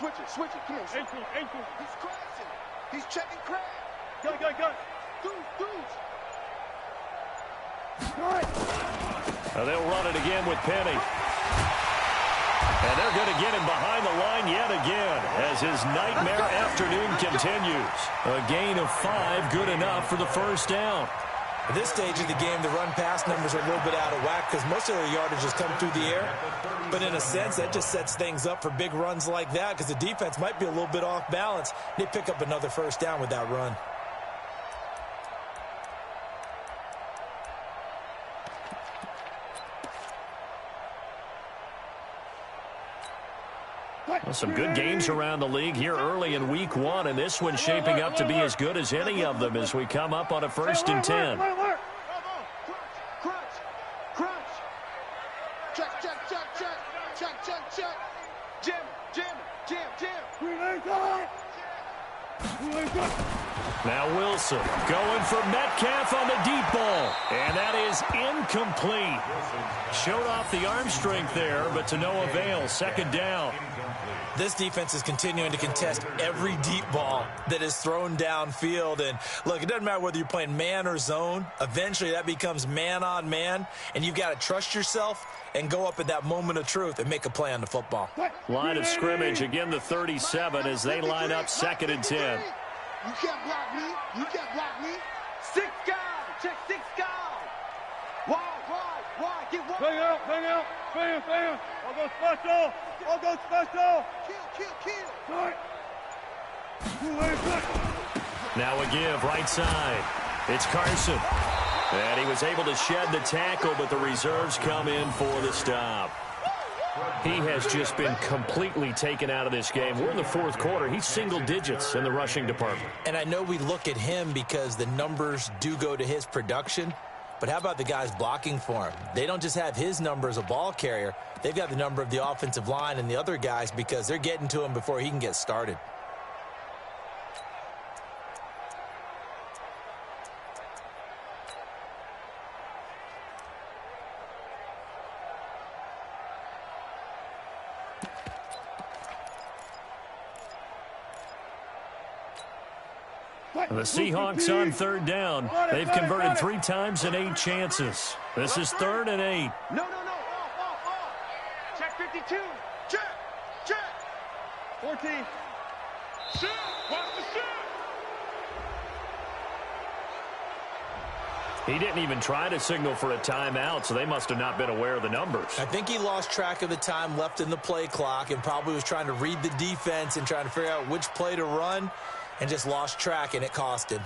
Speaker 2: Come on. Ankle. He's crashing. He's checking crash. Go. Dudes.
Speaker 1: They'll run it again with Penny. And they're going to get him behind the line yet again as his nightmare afternoon continues. A gain of 5, good enough for the first down.
Speaker 3: At this stage of the game, the run-pass numbers are a little bit out of whack because most of their yardage has come through the air. But in a sense, that just sets things up for big runs like that because the defense might be a little bit off balance. They pick up another first down with that run.
Speaker 1: Well, some good games around the league here early in week 1, and this one's shaping up to be as good as any of them as we come up on a 1st and 10.
Speaker 2: Crunch. Check. Jam.
Speaker 1: Now Wilson going for Metcalf on the deep ball, and that is incomplete. Showed off the arm strength there, but to no avail. 2nd down.
Speaker 3: This defense is continuing to contest every deep ball that is thrown downfield. And, look, it doesn't matter whether you're playing man or zone. Eventually, that becomes man-on-man, and you've got to trust yourself and go up at that moment of truth and make a play on the football.
Speaker 1: Line of scrimmage, again, the 37 as they line up 2nd and 10.
Speaker 2: You can't block me. You can't block me. 6 guys. Check 6 guys. Wide. Get wide.
Speaker 6: Bang out. Bam. I'll go special. Kill. Right.
Speaker 1: Now a give, right side. It's Carson. And he was able to shed the tackle, but the reserves come in for the stop. He has just been completely taken out of this game. We're in the 4th quarter. He's single digits in the rushing department.
Speaker 3: And I know we look at him because the numbers do go to his production. But how about the guys blocking for him? They don't just have his number as a ball carrier. They've got the number of the offensive line and the other guys because they're getting to him before he can get started.
Speaker 1: The Seahawks on 3rd down. They've converted 3 times in 8 chances. This is 3rd and 8.
Speaker 2: No. Off. Check 52. Check.
Speaker 6: 14.
Speaker 2: Shoot. Watch the shoot.
Speaker 1: He didn't even try to signal for a timeout, so they must have not been aware of the numbers.
Speaker 3: I think he lost track of the time left in the play clock and probably was trying to read the defense and trying to figure out which play to run and just lost track, and it cost him.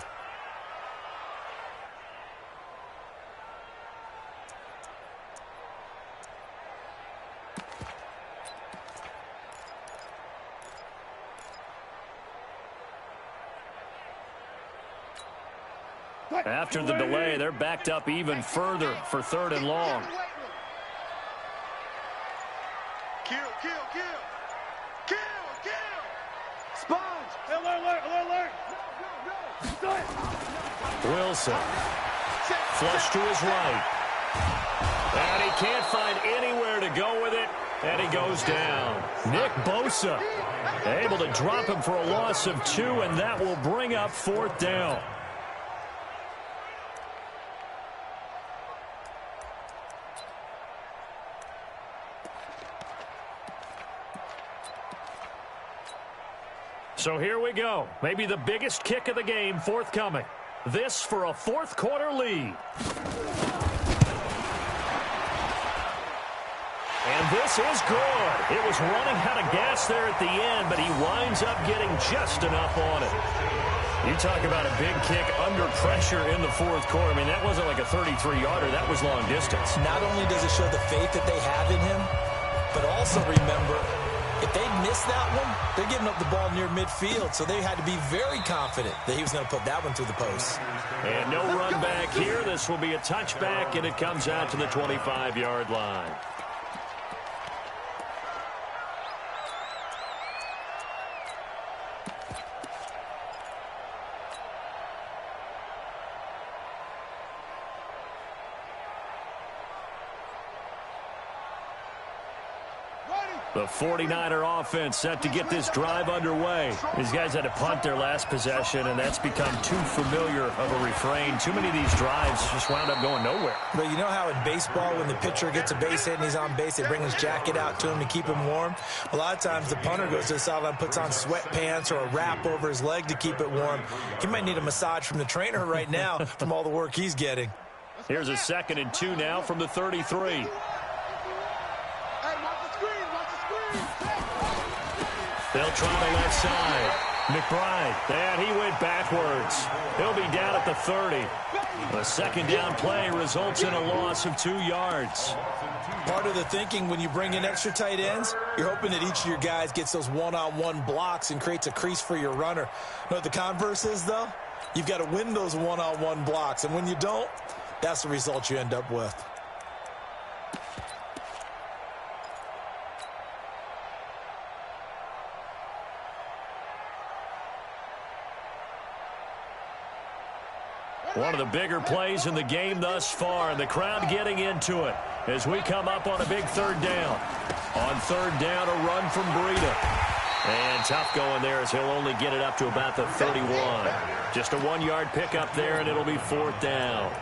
Speaker 1: After the delay, they're backed up even further for 3rd and long.
Speaker 2: Kill. Sponge.
Speaker 6: Alert.
Speaker 1: Wilson. Flush to his right. And he can't find anywhere to go with it, and he goes down. Nick Bosa able to drop him for a loss of 2, and that will bring up 4th down. So here we go. Maybe the biggest kick of the game forthcoming. This for a 4th quarter lead. And this is good. It was running out of gas there at the end, but he winds up getting just enough on it. You talk about a big kick under pressure in the 4th quarter. I mean, that wasn't like a 33-yarder. That was long distance.
Speaker 3: Not only does it show the faith that they have in him, but also remember, if they miss that one, they're giving up the ball near midfield, so they had to be very confident that he was going to put that one through the post.
Speaker 1: And no run back here. This will be a touchback, and it comes out to the 25-yard line. The 49er offense set to get this drive underway. These guys had to punt their last possession, and that's become too familiar of a refrain. Too many of these drives just wound up going nowhere.
Speaker 3: But you know how in baseball, when the pitcher gets a base hit and he's on base, they bring his jacket out to him to keep him warm? A lot of times the punter goes to the sideline, puts on sweatpants or a wrap over his leg to keep it warm. He might need a massage from the trainer right now from all the work he's getting.
Speaker 1: Here's a 2nd and 2 now from the 33. They'll try the left side. McBride, and he went backwards. He'll be down at the 30. The 2nd down play results in a loss of 2 yards.
Speaker 3: Part of the thinking when you bring in extra tight ends, you're hoping that each of your guys gets those one-on-one blocks and creates a crease for your runner. You know what the converse is, though? You've got to win those one-on-one blocks, and when you don't, that's the result you end up with.
Speaker 1: One of the bigger plays in the game thus far, and the crowd getting into it as we come up on a big 3rd down. On 3rd down, a run from Breida. And tough going there as he'll only get it up to about the 31. Just a 1-yard pickup there, and it'll be 4th down.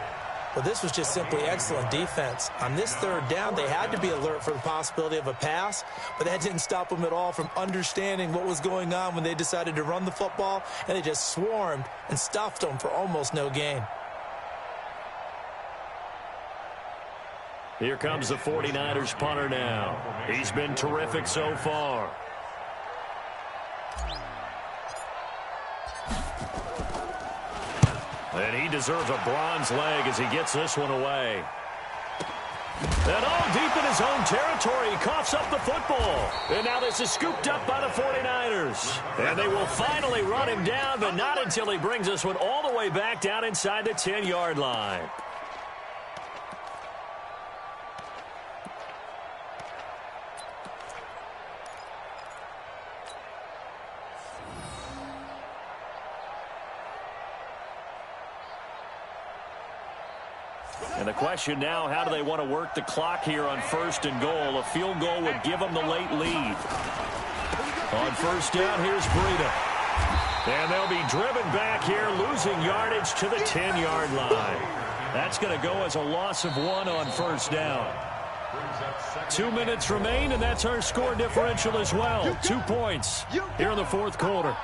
Speaker 3: Well, this was just simply excellent defense. On this 3rd down, they had to be alert for the possibility of a pass, but that didn't stop them at all from understanding what was going on when they decided to run the football, and they just swarmed and stuffed them for almost no gain.
Speaker 1: Here comes the 49ers punter now. He's been terrific so far. And he deserves a bronze leg as he gets this one away. And all deep in his own territory, he coughs up the football. And now this is scooped up by the 49ers. And they will finally run him down, but not until he brings this one all the way back down inside the 10-yard line. And the question now, how do they want to work the clock here on 1st and goal? A field goal would give them the late lead. On 1st down, here's Breida. And they'll be driven back here, losing yardage to the 10-yard line. That's going to go as a loss of 1 on 1st down. 2 minutes remain, and that's our score differential as well. 2 points here in the 4th quarter.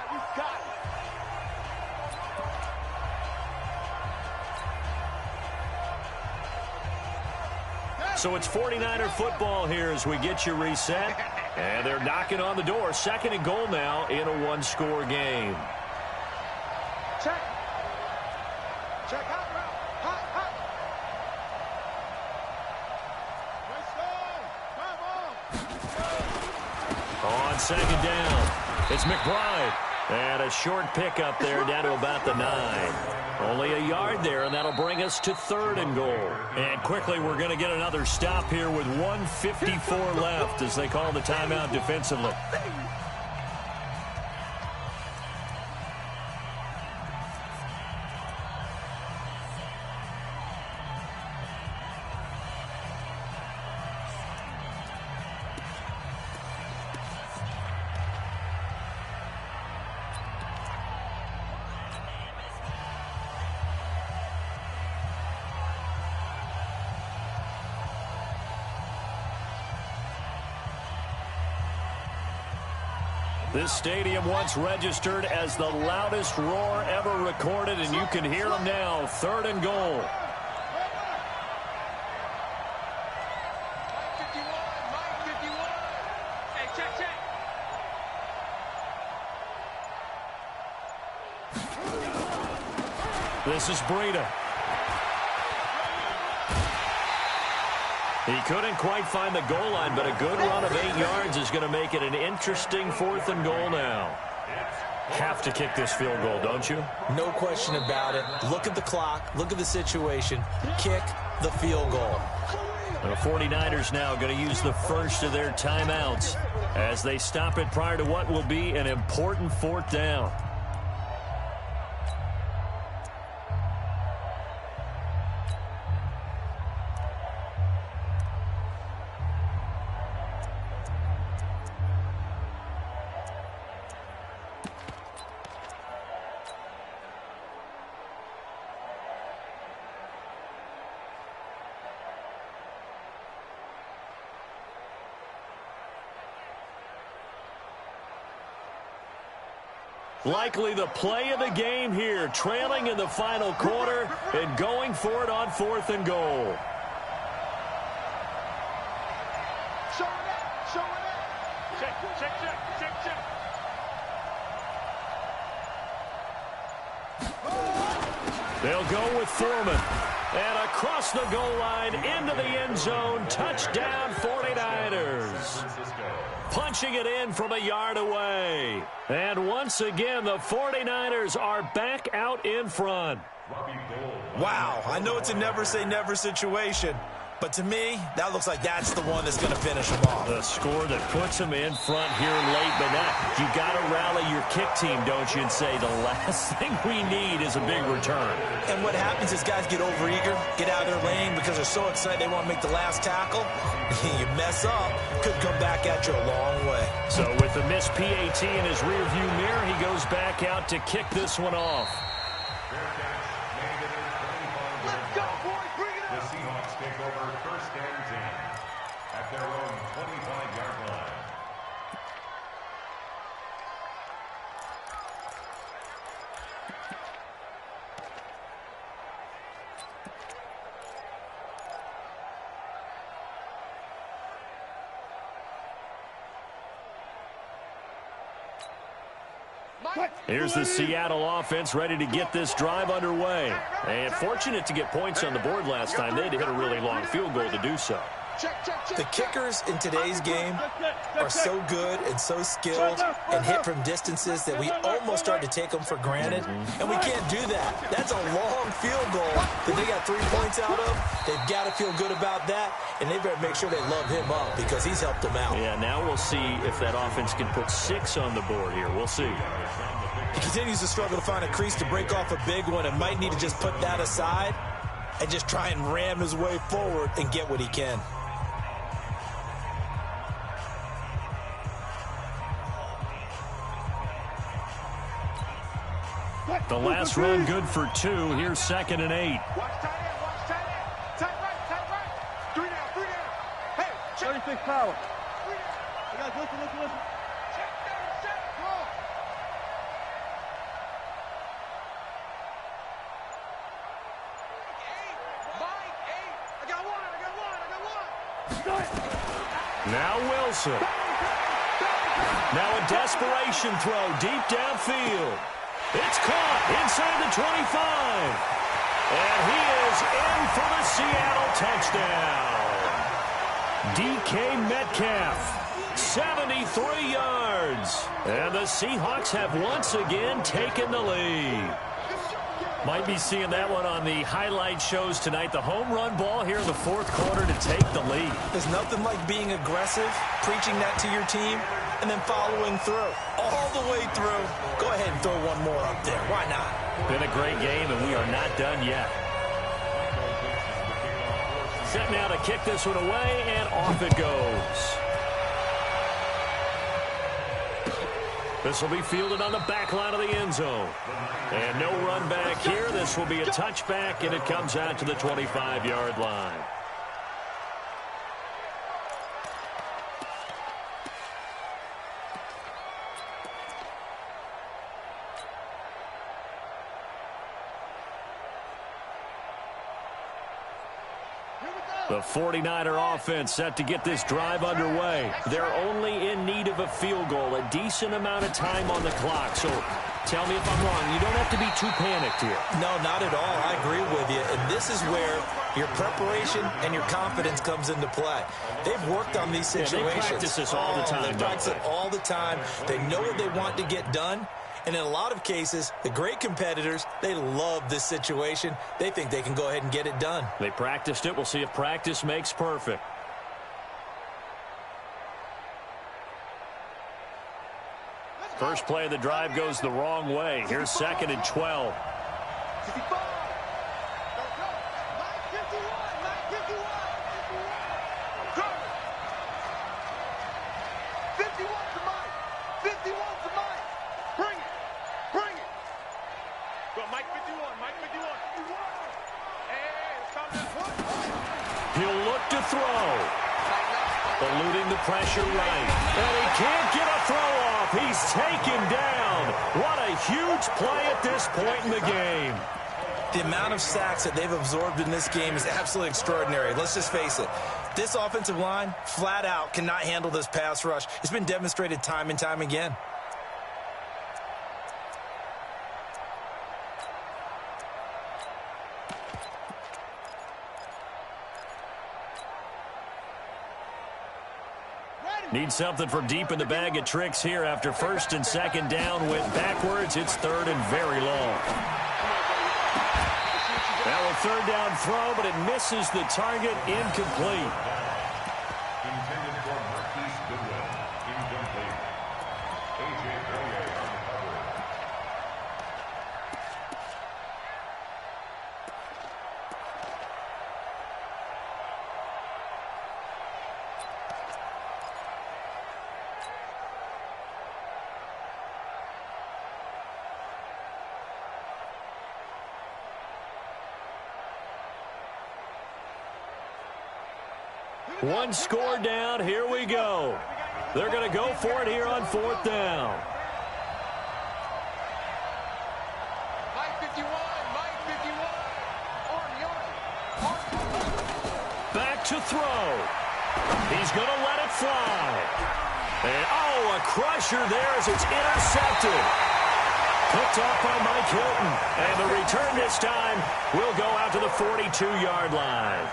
Speaker 1: So it's 49er football here as we get you reset. And they're knocking on the door. 2nd and goal now in a 1-score game.
Speaker 2: Check. Check. Hot route. Hot.
Speaker 1: On 2nd down, it's McBride. And a short pickup there down to about the 9. Only a yard there, and that'll bring us to 3rd and goal. And quickly, we're going to get another stop here with 1:54 left as they call the timeout defensively. This stadium once registered as the loudest roar ever recorded, and you can hear them now. 3rd and goal.
Speaker 2: Hey, check.
Speaker 1: This is Breida. He couldn't quite find the goal line, but a good run of 8 yards is going to make it an interesting 4th and goal now. Have to kick this field goal, don't you?
Speaker 3: No question about it. Look at the clock. Look at the situation. Kick the field goal.
Speaker 1: And the 49ers now going to use the first of their timeouts as they stop it prior to what will be an important 4th down. Likely the play of the game here, trailing in the final quarter and going for it on 4th and goal.
Speaker 2: Show it up. Check.
Speaker 1: They'll go with Foreman. And across the goal line, into the end zone, touchdown 49ers. Punching it in from a yard away. And once again, the 49ers are back out in front.
Speaker 3: Wow, I know it's a never say never situation, But to me, that looks like that's the one that's going to finish them off.
Speaker 1: The score that puts them in front here late, but now you got to rally your kick team, don't you, and say the last thing we need is a big return.
Speaker 3: And what happens is guys get overeager, get out of their lane because they're so excited they want to make the last tackle. You mess up, could come back at you a long way. So
Speaker 1: with the missed PAT in his rearview mirror, he goes back out to kick this one off.
Speaker 4: The Seahawks take over first and 10 at their own 25-yard line.
Speaker 1: Here's the Seattle offense ready to get this drive underway. And fortunate to get points on the board last time. They had to hit a really long field goal to do so.
Speaker 3: The kickers in today's game are so good and so skilled and hit from distances that we almost start to take them for granted. And we can't do that. That's a long field goal that they got 3 points out of. They've got to feel good about that, and they better make sure they love him up because he's helped them out.
Speaker 1: Yeah, now we'll see if that offense can put 6 on the board here. We'll see.
Speaker 3: He continues to struggle to find a crease to break off a big one and might need to just put that aside and just try and ram his way forward and get what he can.
Speaker 1: The last run good for 2. Here's 2nd and 8.
Speaker 2: Watch tight end, watch tight end. Tight right. 3 down. Hey, check.
Speaker 6: 36 power.
Speaker 2: 3 down.
Speaker 6: You guys, listen.
Speaker 2: Check down, set, go. Mike, 8. I got one.
Speaker 1: Now Wilson. Now a desperation throw deep downfield. It's caught inside the 25. And he is in for the Seattle touchdown. DK Metcalf, 73 yards. And the Seahawks have once again taken the lead. Might be seeing that one on the highlight shows tonight. The home run ball here in the 4th quarter to take the lead.
Speaker 3: There's nothing like being aggressive, preaching that to your team, and then following through. All the way through. Go ahead and throw one more up there. Why not?
Speaker 1: Been a great game, and we are not done yet. Set now to kick this one away, and off it goes. This will be fielded on the back line of the end zone. And no run back here. This will be a touchback, and it comes out to the 25-yard line. The 49er offense set to get this drive underway. They're only in need of a field goal, a decent amount of time on the clock. So tell me if I'm wrong. You don't have to be too panicked here.
Speaker 3: No, not at all. I agree with you. And this is where your preparation and your confidence comes into play. They've worked on these situations.
Speaker 1: They practice this all the time.
Speaker 3: They practice it all the time. They know what they want to get done. And in a lot of cases, the great competitors, they love this situation. They think they can go ahead and get it done.
Speaker 1: They practiced it. We'll see if practice makes perfect. First play of the drive goes the wrong way. Here's 2nd and 12.
Speaker 2: 51. Hey, it's time to push.
Speaker 1: He'll look to throw. Eluding the pressure right. And he can't get a throw off. He's taken down. What a huge play at this point in the game.
Speaker 3: The amount of sacks that they've absorbed in this game is absolutely extraordinary. Let's just face it. This offensive line, flat out, cannot handle this pass rush. It's been demonstrated time and time again.
Speaker 1: Need something from deep in the bag of tricks here after 1st and 2nd down. Went backwards. It's 3rd and very long. Now a third down throw, but it misses the target, incomplete.
Speaker 4: Intended for Marquise Goodwin. Incomplete. A.J. Boyer on the cover.
Speaker 1: One score down. Here we go. They're going to go for it here on fourth down.
Speaker 2: Mike 51, Mike 51.
Speaker 1: Back to throw. He's going to let it fly. And, oh, a crusher there as it's intercepted. Picked off by Mike Hilton. And the return this time will go out to the 42-yard line.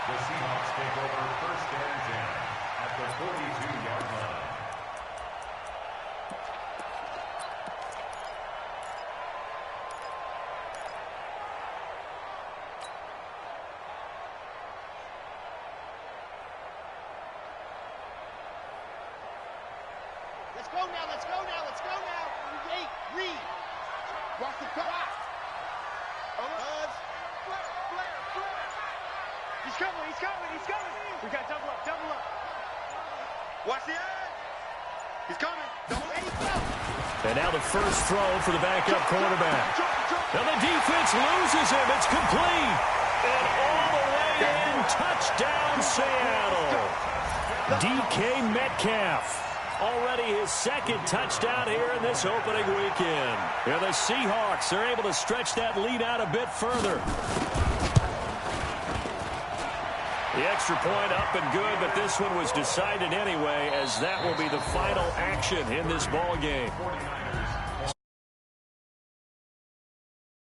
Speaker 4: The Seahawks take over first and 10 at the 42-yard line.
Speaker 7: Let's go now, let's go now, let's go now. Wait, read.
Speaker 2: Watch the clock. He's coming, he's coming, he's coming. We got double up, double up. Watch the edge. He's coming.
Speaker 7: Ready, go.
Speaker 1: And now the first throw for the backup quarterback. Now the defense loses him. It's complete. And all the way in. Touchdown, Seattle. DK Metcalf. Already his second touchdown here in this opening weekend. And the Seahawks are able to stretch that lead out a bit further. The extra point up and good, but this one was decided anyway, as that will be the final action in this ball game.